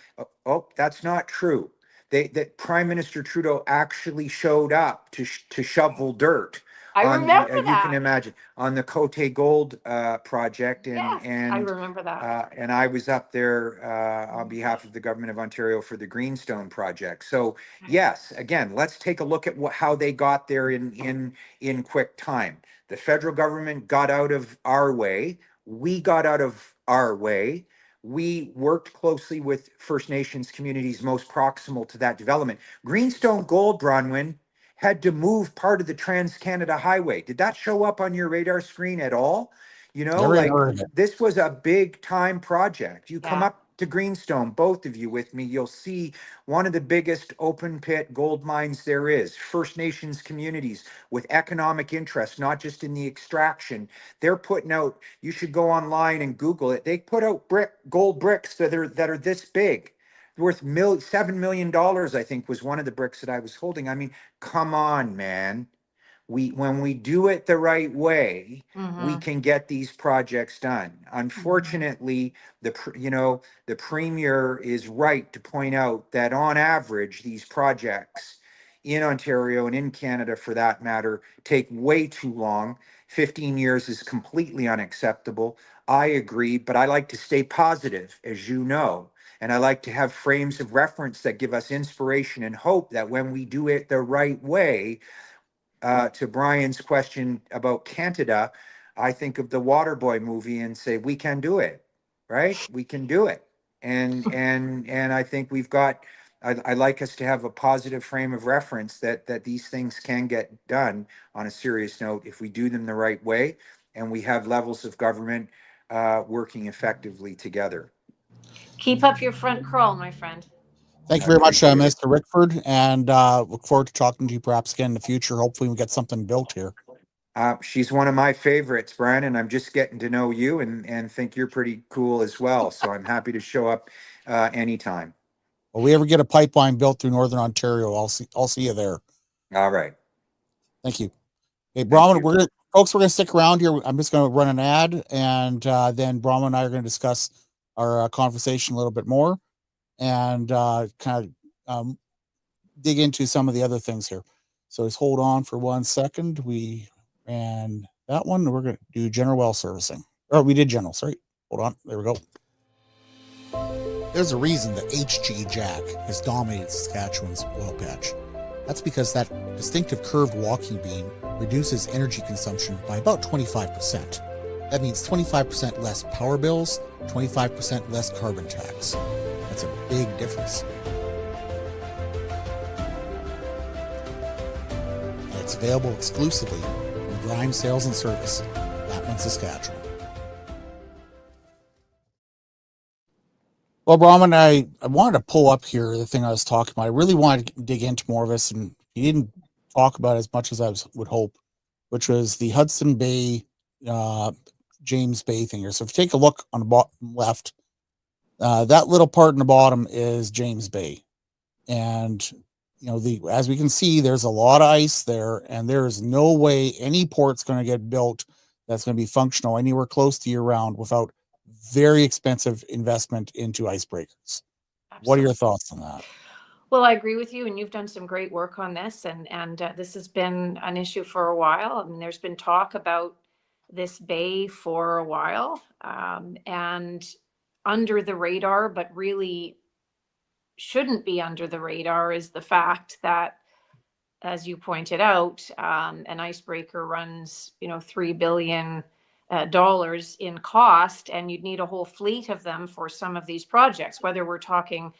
Oh, that's not true. That Prime Minister Trudeau actually showed up to shovel dirt
I
on
remember
you can
that.
imagine on the Cote Gold project,
Yes, I remember that.
and I was up there on behalf of the government of Ontario for the Greenstone project. So yes, again, let's take a look at how they got there in quick time. The federal government got out of our way. We got out of our way. We worked closely with First Nations communities most proximal to that development. Greenstone Gold, Bronwyn, had to move part of the Trans-Canada Highway. Did that show up on your radar screen at all? You know,
Never even
like
heard of it.
this was a big time project. You come
Yeah.
up to Greenstone, both of you with me, you'll see one of the biggest open pit gold mines there is. First Nations communities with economic interest, not just in the extraction. They're putting out, you should go online and Google it. They put out gold bricks that are this big, worth $7 million, I think was one of the bricks that I was holding. I mean, come on, man. When we do it the right way, we can get these projects done. Unfortunately, the premier is right to point out that on average, these projects in Ontario and in Canada, for that matter, take way too long. 15 years is completely unacceptable. I agree, but I like to stay positive, as you know. And I like to have frames of reference that give us inspiration and hope that when we do it the right way, to Brian's question about Canada, I think of the Waterboy movie and say, we can do it, right? We can do it. And I think we've got, I like us to have a positive frame of reference that these things can get done on a serious note if we do them the right way and we have levels of government working effectively together.
Keep up your front crawl, my friend.
Thank you
I
very much,
appreciate it.
Mr. Rickford, and look forward to talking to you perhaps again in the future. Hopefully, we get something built here.
She's one of my favorites, Brian, and I'm just getting to know you and think you're pretty cool as well. So I'm happy to show up anytime.
If we ever get a pipeline built through Northern Ontario, I'll see you there.
All right.
Thank you. Hey,
Thank
Bronwyn,
you.
we're gonna stick around here. I'm just gonna run an ad, and then Bronwyn and I are gonna discuss our conversation a little bit more, and kind of dig into some of the other things here. So just hold on for 1 second. We ran that one. We're going to do general well servicing. Or we did general, sorry. Hold on. There we go. There's a reason that HG Jack has dominated Saskatchewan's oil patch. That's because that distinctive curved walking beam reduces energy consumption by about 25%. That means 25% less power bills, 25% less carbon tax. That's a big difference. It's available exclusively from Grimes Sales and Service, Batman, Saskatchewan. Well, Bronwyn, I wanted to pull up here the thing I was talking about. I really wanted to dig into more of this, and you didn't talk about as much as I would hope, which was the Hudson Bay, James Bay thing here. So if you take a look on the bottom left, that little part in the bottom is James Bay. And as we can see, there's a lot of ice there, and there is no way any port's going to get built that's going to be functional anywhere close to year round without very expensive investment into icebreakers. Absolutely. What are your thoughts on that?
Well, I agree with you, and you've done some great work on this, and this has been an issue for a while. I mean, there's been talk about this bay for a while, and under the radar, but really shouldn't be under the radar is the fact that, as you pointed out, an icebreaker runs, $3 billion in cost, and you'd need a whole fleet of them for some of these projects, whether we're talking,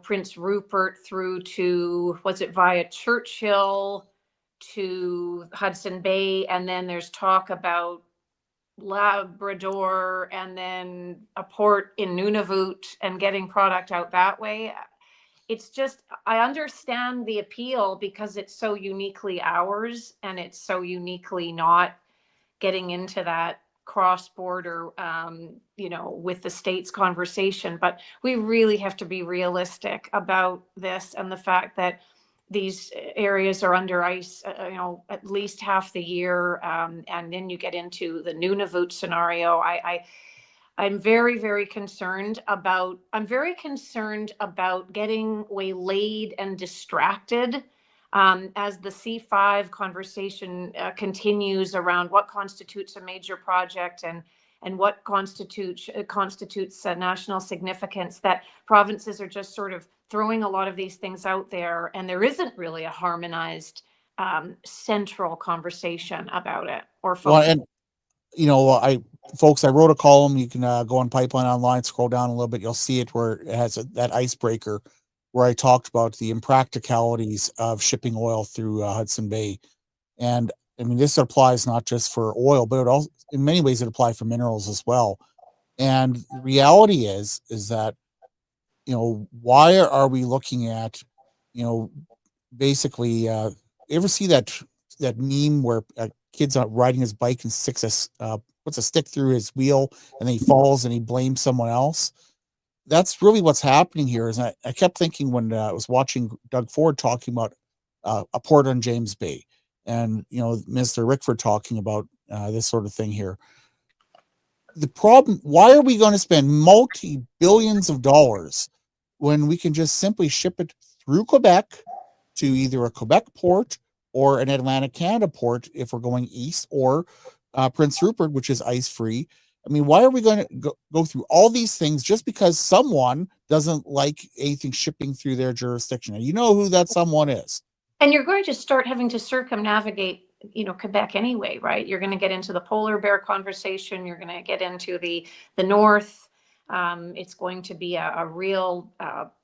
Prince Rupert through to, via Churchill to Hudson Bay, and then there's talk about Labrador and then a port in Nunavut and getting product out that way. it's just, I understand the appeal because it's so uniquely ours, and it's so uniquely not getting into that cross-border, with the states conversation. But we really have to be realistic about this and the fact that these areas are under ice, at least half the year. And then you get into the Nunavut scenario. I'm very, very concerned about, getting waylaid and distracted as the C5 conversation continues around what constitutes a major project and what constitutes national significance, that provinces are just sort of throwing a lot of these things out there, and there isn't really a harmonized central conversation about it or focus.
Well, and I wrote a column. You can go on Pipeline Online, scroll down a little bit. You'll see it where it has that icebreaker where I talked about the impracticalities of shipping oil through Hudson Bay. And I mean, this applies not just for oil, but it also, in many ways, it applies for minerals as well. And the reality is that, why are we looking at, basically, you ever see that meme where a kid's out riding his bike and puts a stick through his wheel and then he falls and he blames someone else? That's really what's happening here. Is I kept thinking when I was watching Doug Ford talking about a port on James Bay, and Mr. Rickford talking about this sort of thing here. The problem: why are we going to spend multi-billions of dollars when we can just simply ship it through Quebec to either a Quebec port or an Atlantic Canada port if we're going east, or Prince Rupert, which is ice-free? I mean, why are we going to go through all these things just because someone doesn't like anything shipping through their jurisdiction? And you know who that someone is. And
you're going to start having to circumnavigate, Quebec anyway, right? You're going to get into the polar bear conversation. You're going to get into the north. It's going to be a real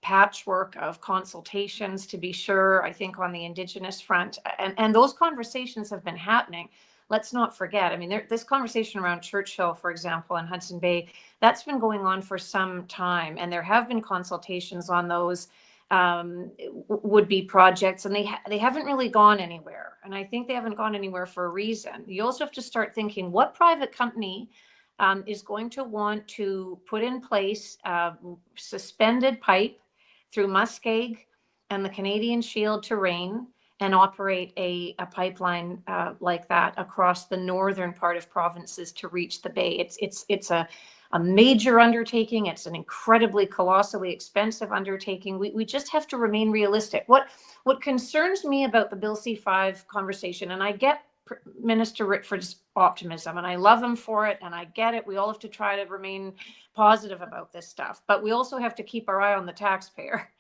patchwork of consultations, to be sure, I think, on the Indigenous front. And those conversations have been happening. Let's not forget. I mean, this conversation around Churchill, for example, in Hudson Bay, that's been going on for some time. And there have been consultations on those would-be projects, and they haven't really gone anywhere. And I think they haven't gone anywhere for a reason. You also have to start thinking, what private company is going to want to put in place suspended pipe through Muskeg and the Canadian Shield terrain and operate a pipeline like that across the northern part of provinces to reach the bay? It's a major undertaking. It's an incredibly, colossally expensive undertaking. We just have to remain realistic. What concerns me about the Bill C5 conversation, and I get Minister Rickford's optimism, and I love him for it, and I get it. We all have to try to remain positive about this stuff, but we also have to keep our eye on the taxpayer.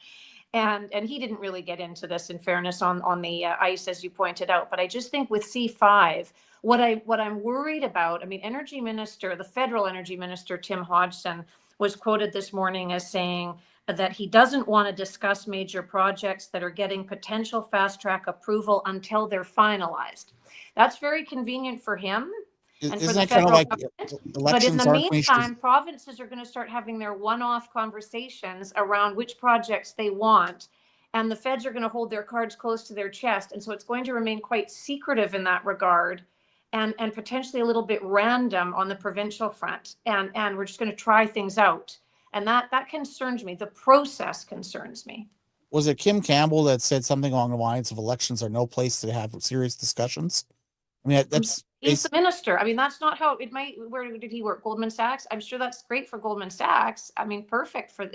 And he didn't really get into this, in fairness, on the ice, as you pointed out. But I just think with C5, what I'm worried about, I mean, the federal energy minister, Tim Hodgson, was quoted this morning as saying that he doesn't want to discuss major projects that are getting potential fast track approval until they're finalized. That's very convenient for him and for the federal government. But in the meantime, provinces are going to start having their one-off conversations around which projects they want, and the feds are going to hold their cards close to their chest. And so it's going to remain quite secretive in that regard, and potentially a little bit random on the provincial front. And we're just going to try things out. And that concerns me. The process concerns me.
Was it Kim Campbell that said something along the lines of elections are no place to have serious discussions? I mean,
he's the minister. I mean, that's not how it might. Where did he work? Goldman Sachs. I'm sure that's great for Goldman Sachs. I mean, perfect for.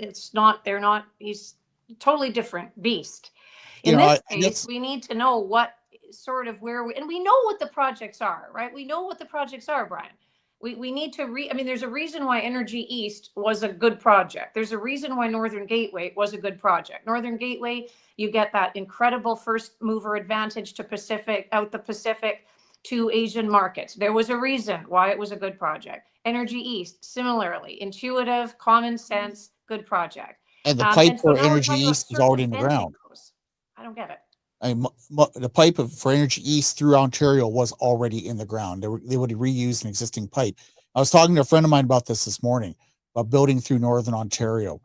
They're not. He's a totally different beast. In this case, we need to know what sort of and we know what the projects are, right? We know what the projects are, Brian. We need to I mean, there's a reason why Energy East was a good project. There's a reason why Northern Gateway was a good project. Northern Gateway, you get that incredible first mover advantage to the Pacific to Asian markets. There was a reason why it was a good project. Energy East, similarly, intuitive, common sense, good project.
And the pipe for Energy East is already in the ground.
I don't get it.
The pipe for Energy East through Ontario was already in the ground. They would reuse an existing pipe. I was talking to a friend of mine about this morning, about building through Northern Ontario.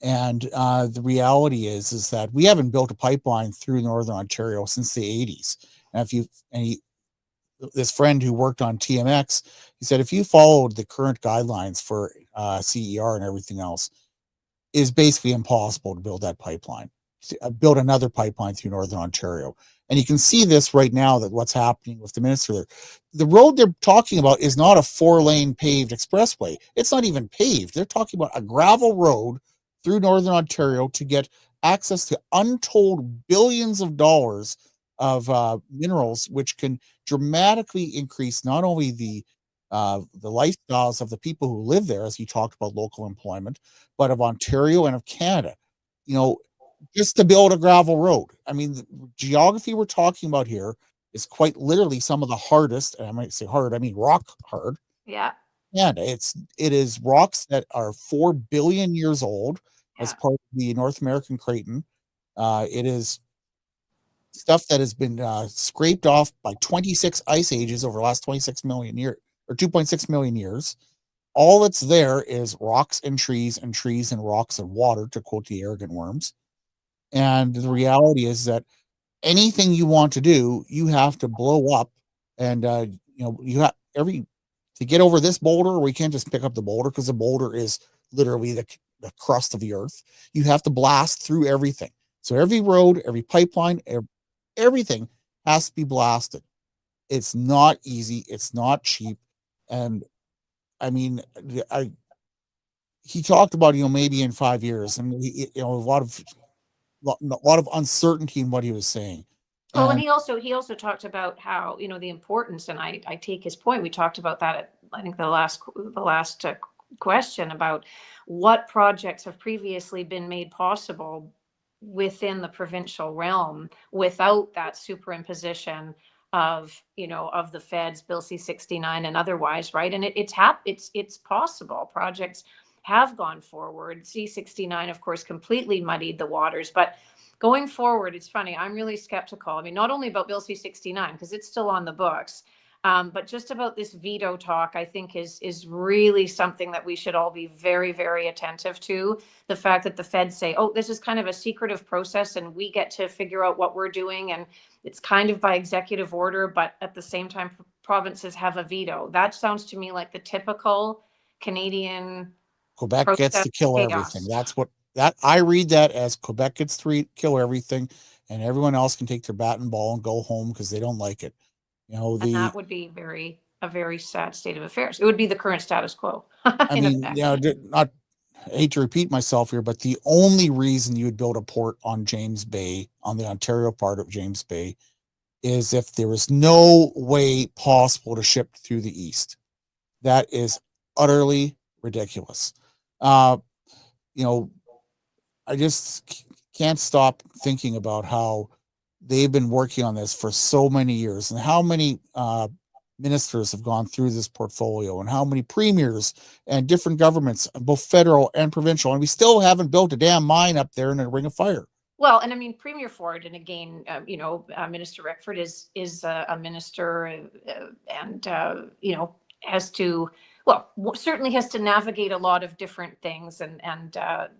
And the reality is that we haven't built a pipeline through Northern Ontario since the 80s. And this friend who worked on TMX, he said, if you followed the current guidelines for CER and everything else, is basically impossible to build that pipeline, build another pipeline through Northern Ontario. And you can see this right now, that what's happening with the minister there. The road they're talking about is not a 4-lane paved expressway. It's not even paved. They're talking about a gravel road through Northern Ontario to get access to untold billions of dollars of minerals, which can dramatically increase not only the lifestyles of the people who live there, as you talked about local employment, but of Ontario and of Canada. You know, just to build a gravel road. I mean, the geography we're talking about here is quite literally some of the hardest, and I might say hard, I mean rock hard.
Yeah.
And it is rocks that are 4 billion years old as
Yeah.
part of the North American Craton. It is stuff that has been scraped off by 26 ice ages over the last 26 million years, or 2.6 million years. All that's there is rocks and trees and rocks and water, to quote the arrogant worms. And the reality is that anything you want to do, you have to blow up. And you have to get over this boulder. We can't just pick up the boulder, because the boulder is literally the crust of the earth. You have to blast through everything. So every road, every pipeline, everything has to be blasted. It's not easy. It's not cheap. And I mean, he talked about, maybe in 5 years, and a lot of uncertainty in what he was saying.
Well, and he also talked about how, the importance, and I take his point. We talked about that at, I think, the last question about what projects have previously been made possible within the provincial realm without that superimposition of the feds, Bill C-69 and otherwise, right? And it's possible. Projects have gone forward. C-69, of course, completely muddied the waters, but going forward, it's funny, I'm really skeptical. I mean, not only about Bill C-69, because it's still on the books, but just about this veto talk, I think is really something that we should all be very, very attentive to. The fact that the feds say, oh, this is kind of a secretive process and we get to figure out what we're doing, and it's kind of by executive order, but at the same time, provinces have a veto. That sounds to me like the typical Canadian
Quebec gets to kill
chaos.
everything. I read that as Quebec gets to kill everything, and everyone else can take their bat and ball and go home because they don't like it.
And that would be a very sad state of affairs. It would be the current status quo.
I mean, I hate to repeat myself here, but the only reason you would build a port on James Bay, on the Ontario part of James Bay, is if there was no way possible to ship through the east. That is utterly ridiculous. I just can't stop thinking about how they've been working on this for so many years, and how many ministers have gone through this portfolio, and how many premiers and different governments, both federal and provincial, and we still haven't built a damn mine up there in a ring of fire.
Well, and I mean, Premier Ford, and again, Minister Rickford is a minister, and certainly has to navigate a lot of different things, and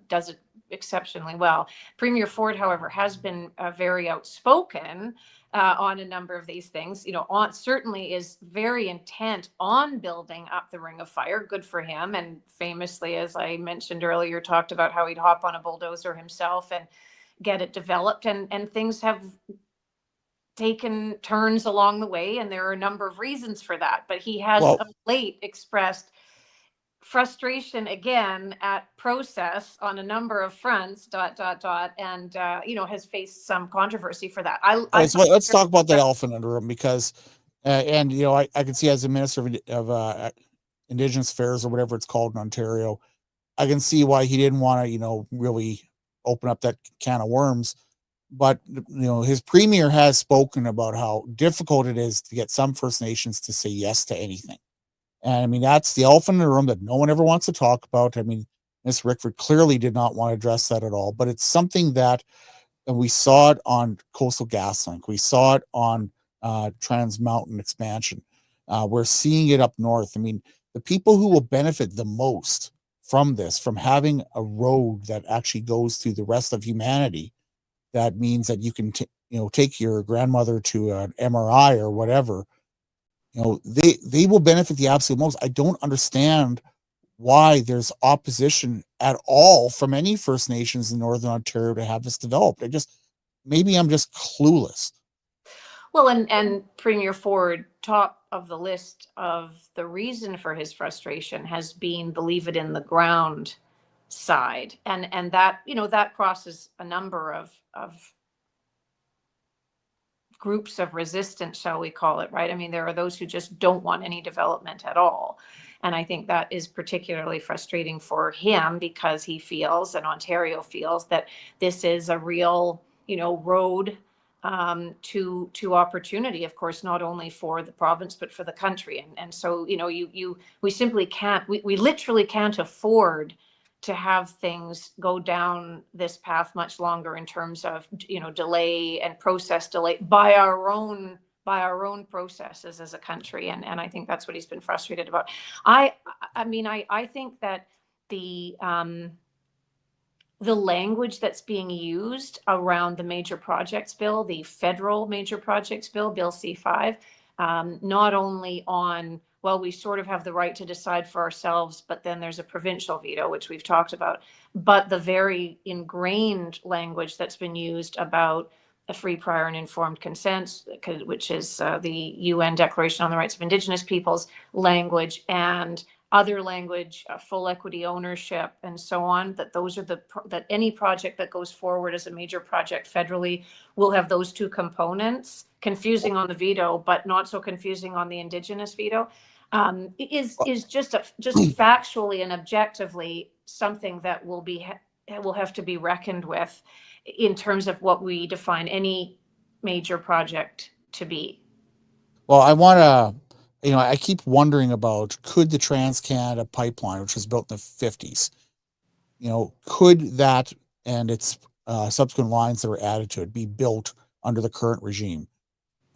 does it exceptionally well. Premier Ford, however, has been very outspoken on a number of these things. Certainly is very intent on building up the Ring of Fire. Good for him. And famously, as I mentioned earlier, talked about how he'd hop on a bulldozer himself and get it developed. And things have taken turns along the way, and there are a number of reasons for that. But he has of late expressed frustration again at process on a number of fronts, and has faced some controversy for that.
Let's talk about that elephant in the room, because I can see, as a minister of Indigenous Affairs, or whatever it's called in Ontario, I can see why he didn't want to really open up that can of worms. But his premier has spoken about how difficult it is to get some First Nations to say yes to anything. And I mean, that's the elephant in the room that no one ever wants to talk about. I mean, Ms. Rickford clearly did not want to address that at all, but it's something that, and we saw it on Coastal GasLink. We saw it on Trans Mountain expansion. We're seeing it up north. I mean, the people who will benefit the most from this, from having a road that actually goes through the rest of humanity. That means that you can, take your grandmother to an MRI or whatever. They will benefit the absolute most. I don't understand why there's opposition at all from any First Nations in Northern Ontario to have this developed. Maybe I'm just clueless.
Well, and Premier Ford, top of the list of the reason for his frustration has been the leave it in the ground side, and that that crosses a number of groups of resistance, shall we call it, right? I mean, there are those who just don't want any development at all. And I think that is particularly frustrating for him because he feels, and Ontario feels, that this is a real, road to opportunity, of course, not only for the province, but for the country. And so, we simply can't, we literally can't afford to have things go down this path much longer in terms of, delay and process delay by our own processes as a country. And I think that's what he's been frustrated about. I think that the language that's being used around the major projects bill, the federal major projects bill, Bill C5, not only on, well, we sort of have the right to decide for ourselves, but then there's a provincial veto, which we've talked about, but the very ingrained language that's been used about a free, prior, and informed consent, which is the UN Declaration on the Rights of Indigenous Peoples language, and other language, full equity ownership, and so on, that those are that any project that goes forward as a major project federally will have those two components. Confusing on the veto, but not so confusing on the Indigenous veto. Is just factually and objectively something that will have to be reckoned with in terms of what we define any major project to be.
Well, I want to, I keep wondering about, could the Trans-Canada pipeline, which was built in the 50s, could that and its subsequent lines that were added to it be built under the current regime?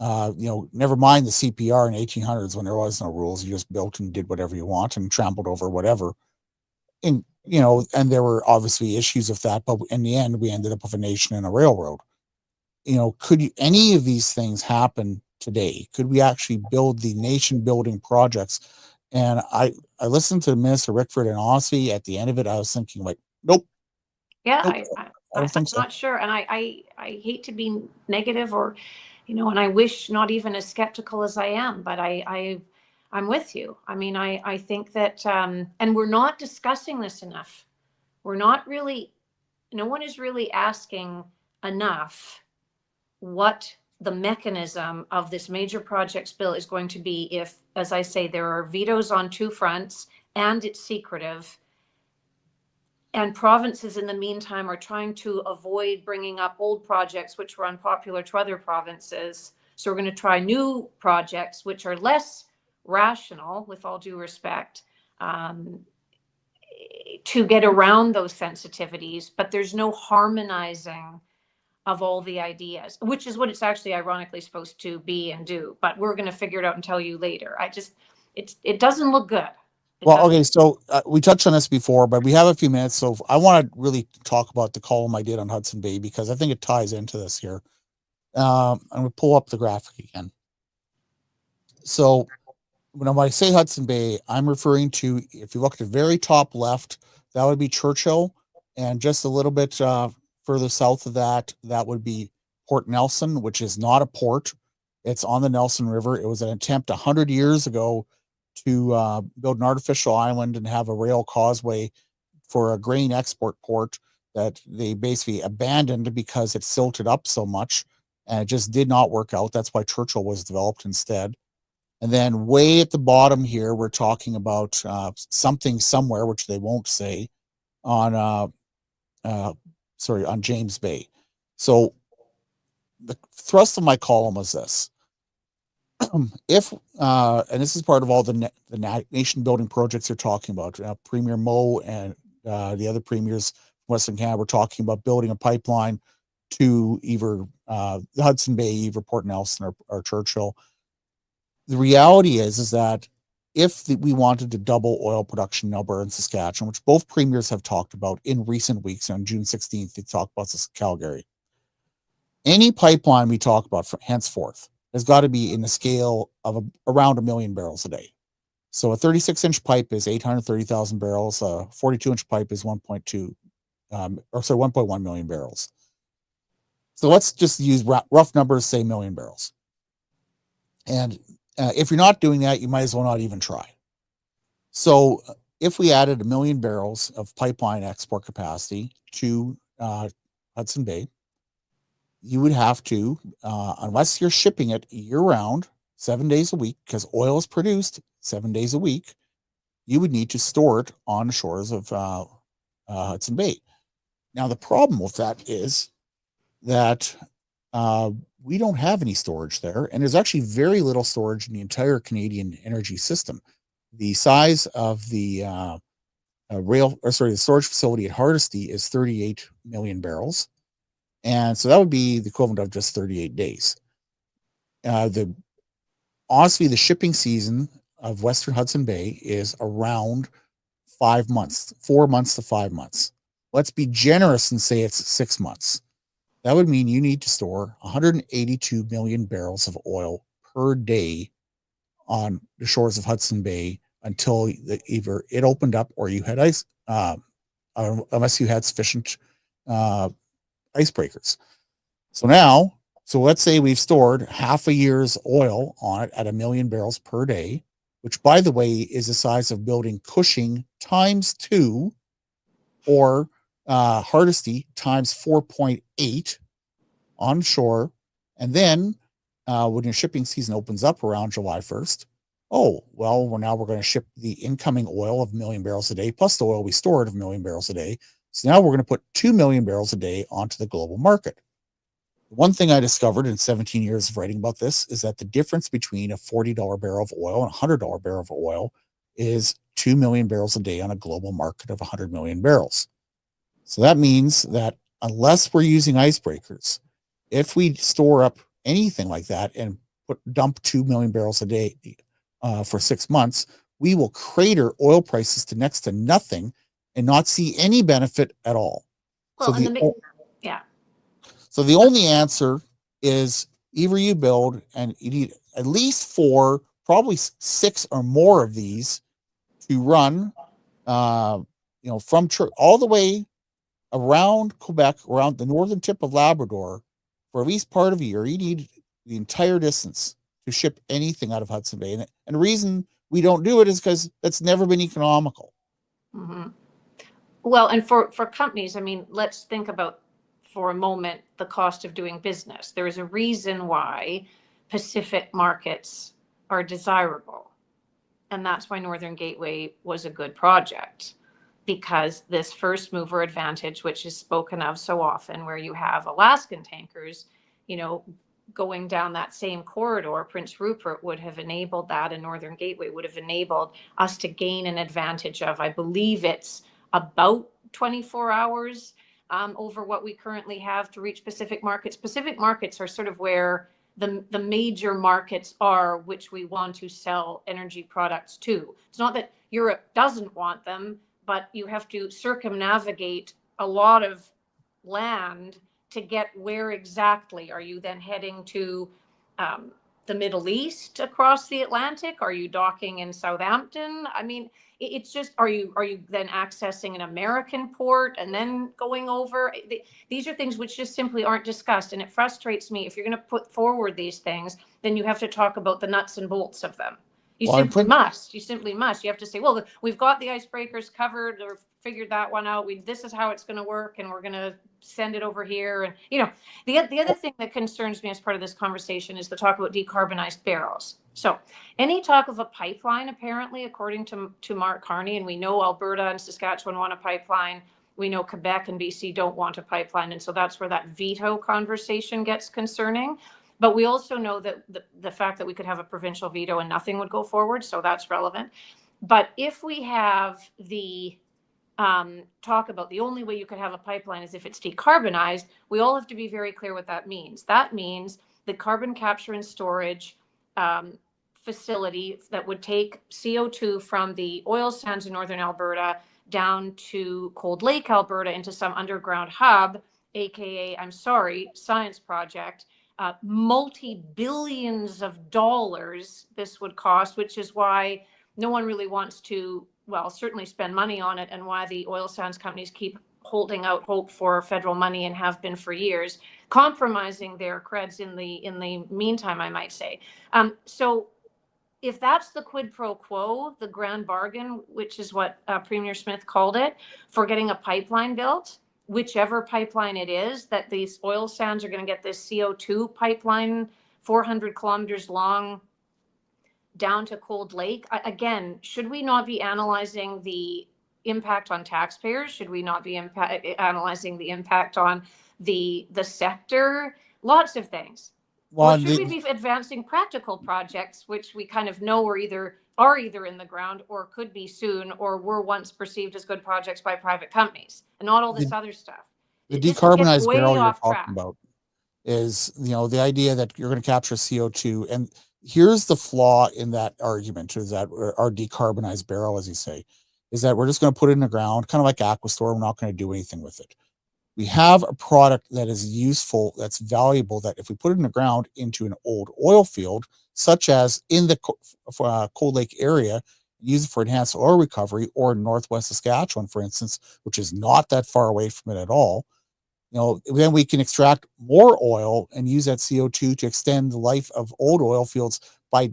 Never mind the CPR in 1800s when there was no rules. You just built and did whatever you want and trampled over whatever. And, and there were obviously issues with that, but in the end, we ended up with a nation and a railroad. Could any of these things happen today? Could we actually build the nation building projects? And I listened to Minister Rickford, and honestly, at the end of it, I was thinking like, nope.
Yeah,
nope, I don't think so.
I'm not sure. And I hate to be negative or, and I wish not even as skeptical as I am, but I'm with you. I mean, I think that, and we're not discussing this enough. We're not really, no one is really asking enough what the mechanism of this major projects bill is going to be if, as I say, there are vetoes on two fronts and it's secretive. And provinces in the meantime are trying to avoid bringing up old projects which were unpopular to other provinces. So we're going to try new projects which are less rational, with all due respect, to get around those sensitivities. But there's no harmonizing of all the ideas, which is what it's actually ironically supposed to be and do. But we're going to figure it out and tell you later. It doesn't look good.
Well, okay, so we touched on this before, but we have a few minutes. So I want to really talk about the column I did on Hudson Bay because I think it ties into this here. I'm going to pull up the graphic again. So when I say Hudson Bay, I'm referring to, if you look at the very top left, that would be Churchill. And just a little bit further south of that, that would be Port Nelson, which is not a port. It's on the Nelson River. It was an attempt 100 years ago to build an artificial island and have a rail causeway for a grain export port that they basically abandoned because it silted up so much and it just did not work out. That's why Churchill was developed instead. And then way at the bottom here, we're talking about something somewhere, which they won't say, on James Bay. So the thrust of my column is this. If and this is part of all the nation building projects you're talking about, Premier Moe and the other premiers from Western Canada were talking about building a pipeline to either the Hudson Bay, either Port Nelson or Churchill. The reality is that if we wanted to double oil production in Alberta and Saskatchewan, which both premiers have talked about in recent weeks, on June 16th, they talked about this Calgary. Any pipeline we talk about from henceforth has got to be in the scale of around 1 million barrels a day. So a 36-inch pipe is 830,000 barrels. A 42-inch pipe is 1.1 million barrels. So let's just use rough numbers, say 1 million barrels. And if you're not doing that, you might as well not even try. So if we added 1 million barrels of pipeline export capacity to Hudson Bay, you would have to, unless you're shipping it year-round, 7 days a week, because oil is produced 7 days a week, you would need to store it on the shores of Hudson Bay. Now, the problem with that is that we don't have any storage there, and there's actually very little storage in the entire Canadian energy system. The size of the the storage facility at Hardisty is 38 million barrels, and so that would be the equivalent of just 38 days. Honestly, the shipping season of Western Hudson Bay is around 5 months, 4 months to 5 months. Let's be generous and say it's 6 months. That would mean you need to store 182 million barrels of oil per day on the shores of Hudson Bay until either it opened up or you had ice, unless you had sufficient icebreakers. So let's say we've stored half a year's oil on it at 1 million barrels per day, which, by the way, is the size of building Cushing times 2 or Hardisty times 4.8 onshore. And then when your shipping season opens up around July 1st, we're going to ship the incoming oil of 1 million barrels a day plus the oil we stored of 1 million barrels a day. So now we're going to put 2 million barrels a day onto the global market. One thing I discovered in 17 years of writing about this is that the difference between a $40 barrel of oil and a $100 barrel of oil is 2 million barrels a day on a global market of 100 million barrels. So that means that unless we're using icebreakers, if we store up anything like that and dump 2 million barrels a day for 6 months, we will crater oil prices to next to nothing and not see any benefit at all.
Well,
So the only answer is either you build, and you need at least 4, probably 6 or more of these to run, from all the way around Quebec, around the northern tip of Labrador, for at least part of a year. You need the entire distance to ship anything out of Hudson Bay. And the reason we don't do it is because that's never been economical.
Mm-hmm. Well, and for companies, I mean, let's think about for a moment the cost of doing business. There is a reason why Pacific markets are desirable. And that's why Northern Gateway was a good project, because this first mover advantage, which is spoken of so often, where you have Alaskan tankers, going down that same corridor, Prince Rupert would have enabled that, and Northern Gateway would have enabled us to gain an advantage of, I believe it's about 24 hours over what we currently have to reach Pacific markets. Pacific markets are sort of where the major markets are, which we want to sell energy products to. It's not that Europe doesn't want them, but you have to circumnavigate a lot of land to get where exactly. Are you then heading to the Middle East across the Atlantic? Are you docking in Southampton? I mean, it's just, are you then accessing an American port and then going over? These are things which just simply aren't discussed. And it frustrates me. If you're going to put forward these things, then you have to talk about the nuts and bolts of them. You simply must. You have to say, well, we've got the icebreakers covered or figured that one out. This is how it's going to work, and we're going to send it over here. And the other thing that concerns me as part of this conversation is the talk about decarbonized barrels. So any talk of a pipeline, apparently, according to Mark Carney, and we know Alberta and Saskatchewan want a pipeline. We know Quebec and BC don't want a pipeline, and so that's where that veto conversation gets concerning. But we also know that the fact that we could have a provincial veto and nothing would go forward, so that's relevant. But if we have the talk about the only way you could have a pipeline is if it's decarbonized, we all have to be very clear what that means. That means that carbon capture and storage facility that would take CO2 from the oil sands in northern Alberta down to Cold Lake, Alberta, into some underground hub, aka, I'm sorry, science project. Multi-billions of dollars this would cost, which is why no one really wants to, well, certainly spend money on it, and why the oil sands companies keep holding out hope for federal money and have been for years, compromising their creds in the meantime, I might say. So if that's the quid pro quo, the grand bargain, which is what Premier Smith called it, for getting a pipeline built, whichever pipeline it is, that these oil sands are going to get this CO2 pipeline 400 kilometers long down to Cold Lake. Again, should we not be analyzing the impact on taxpayers? Should we not be analyzing the impact on the sector? Lots of things. Well, should we be advancing practical projects, which we kind of know are either in the ground or could be soon, or were once perceived as good projects by private companies, and not all this other stuff?
The decarbonized barrel you're talking about is, the idea that you're going to capture CO2. And here's the flaw in that argument, is that our decarbonized barrel, as you say, is that we're just going to put it in the ground, kind of like Aquastor. We're not going to do anything with it. We have a product that is useful, that's valuable, that if we put it in the ground into an old oil field, such as in the Cold Lake area, use it for enhanced oil recovery, or Northwest Saskatchewan, for instance, which is not that far away from it at all, then we can extract more oil and use that CO2 to extend the life of old oil fields by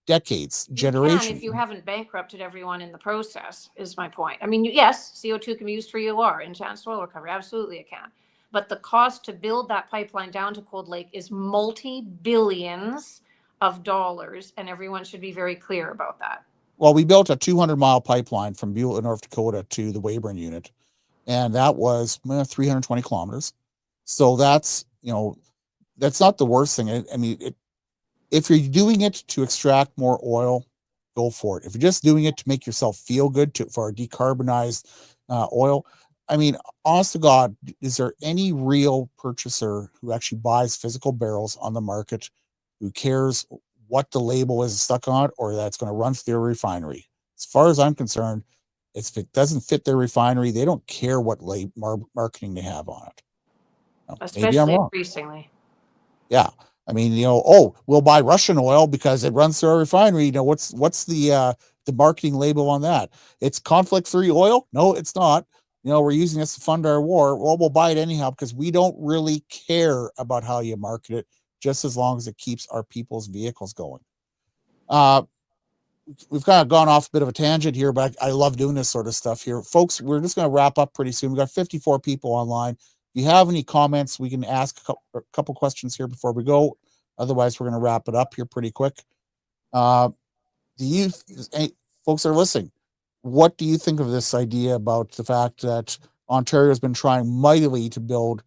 decades, generations.
You can, if you haven't bankrupted everyone in the process, is my point. I mean, yes, CO2 can be used for EOR, enhanced oil recovery. Absolutely it can. But the cost to build that pipeline down to Cold Lake is multi-billions of dollars, and everyone should be very clear about that.
Well, we built a 200-mile pipeline from Beulah, North Dakota to the Weyburn unit, and that was 320 kilometers. So that's, that's not the worst thing. I mean, if you're doing it to extract more oil, go for it. If you're just doing it to make yourself feel good for a decarbonized oil, I mean, honest to God, is there any real purchaser who actually buys physical barrels on the market who cares what the label is stuck on, or that's going to run through their refinery? As far as I'm concerned, if it doesn't fit their refinery, they don't care what marketing they have on it.
Especially increasingly.
Yeah. I mean, we'll buy Russian oil because it runs through our refinery. What's the marketing label on that? It's conflict-free oil? No, it's not. We're using this to fund our war. Well, we'll buy it anyhow because we don't really care about how you market it, just as long as it keeps our people's vehicles going. We've kind of gone off a bit of a tangent here, but I love doing this sort of stuff here. Folks, we're just going to wrap up pretty soon. We've got 54 people online. If you have any comments, we can ask a couple questions here before we go. Otherwise, we're going to wrap it up here pretty quick. Folks that are listening, what do you think of this idea about the fact that Ontario has been trying mightily to build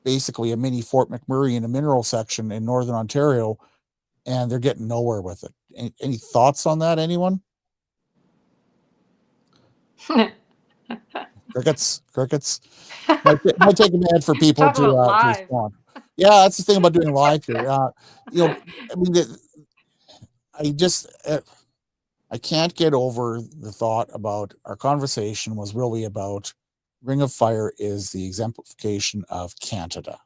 basically a mini Fort McMurray in a mineral section in Northern Ontario, and they're getting nowhere with it? Any thoughts on that, anyone? Crickets. Might take a minute for people to respond. Yeah, that's the thing about doing live here. I mean, I can't get over the thought about our conversation was really about Ring of Fire is the exemplification of Canada.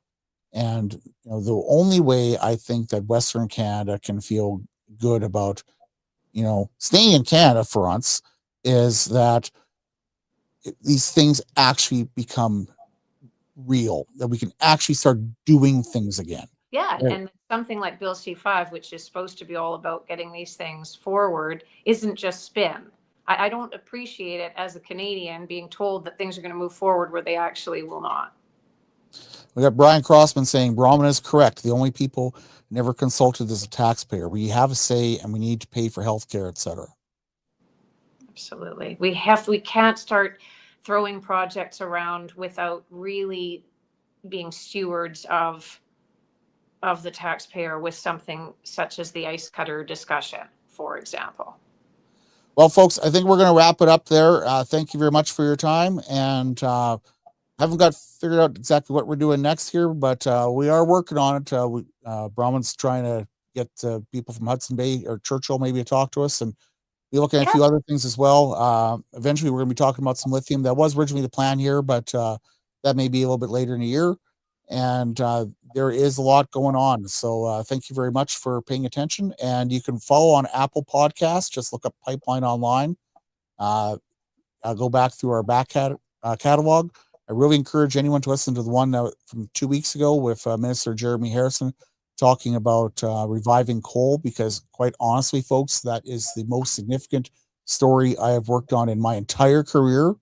And the only way I think that Western Canada can feel good about, staying in Canada for once, is that these things actually become real, that we can actually start doing things again.
Yeah, and something like Bill C-5, which is supposed to be all about getting these things forward, isn't just spin. I don't appreciate it as a Canadian being told that things are going to move forward where they actually will not.
We got Brian Crossman saying Bronwyn is correct. The only people never consulted is a taxpayer. We have a say and we need to pay for healthcare, etc.
Absolutely. We can't start throwing projects around without really being stewards of the taxpayer with something such as the ice cutter discussion, for example.
Well, folks, I think we're going to wrap it up there. Thank you very much for your time. And haven't got figured out exactly what we're doing next here, but we are working on it. Bronwyn's trying to get people from Hudson Bay or Churchill maybe to talk to us, and be looking at a
Yeah.
few other things as well. Eventually, we're going to be talking about some lithium. That was originally the plan here, but that may be a little bit later in the year. And there is a lot going on. So thank you very much for paying attention. And you can follow on Apple Podcasts. Just look up Pipeline Online. I'll go back through our catalog. I really encourage anyone to listen to the one from 2 weeks ago with Minister Jeremy Harrison talking about reviving coal, because quite honestly, folks, that is the most significant story I have worked on in my entire career.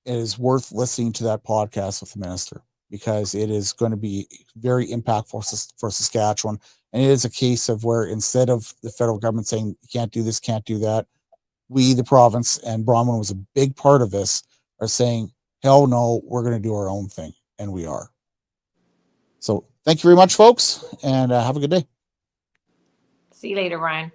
It is worth listening to that podcast with the minister, because it is going to be very impactful for Saskatchewan. And it is a case of where, instead of the federal government saying, you can't do this, can't do that, we, the province, and Bronwyn was a big part of this, are saying, hell no, we're going to do our own thing. And we are. So thank you very much, folks, and have a good day.
See you later, Ryan.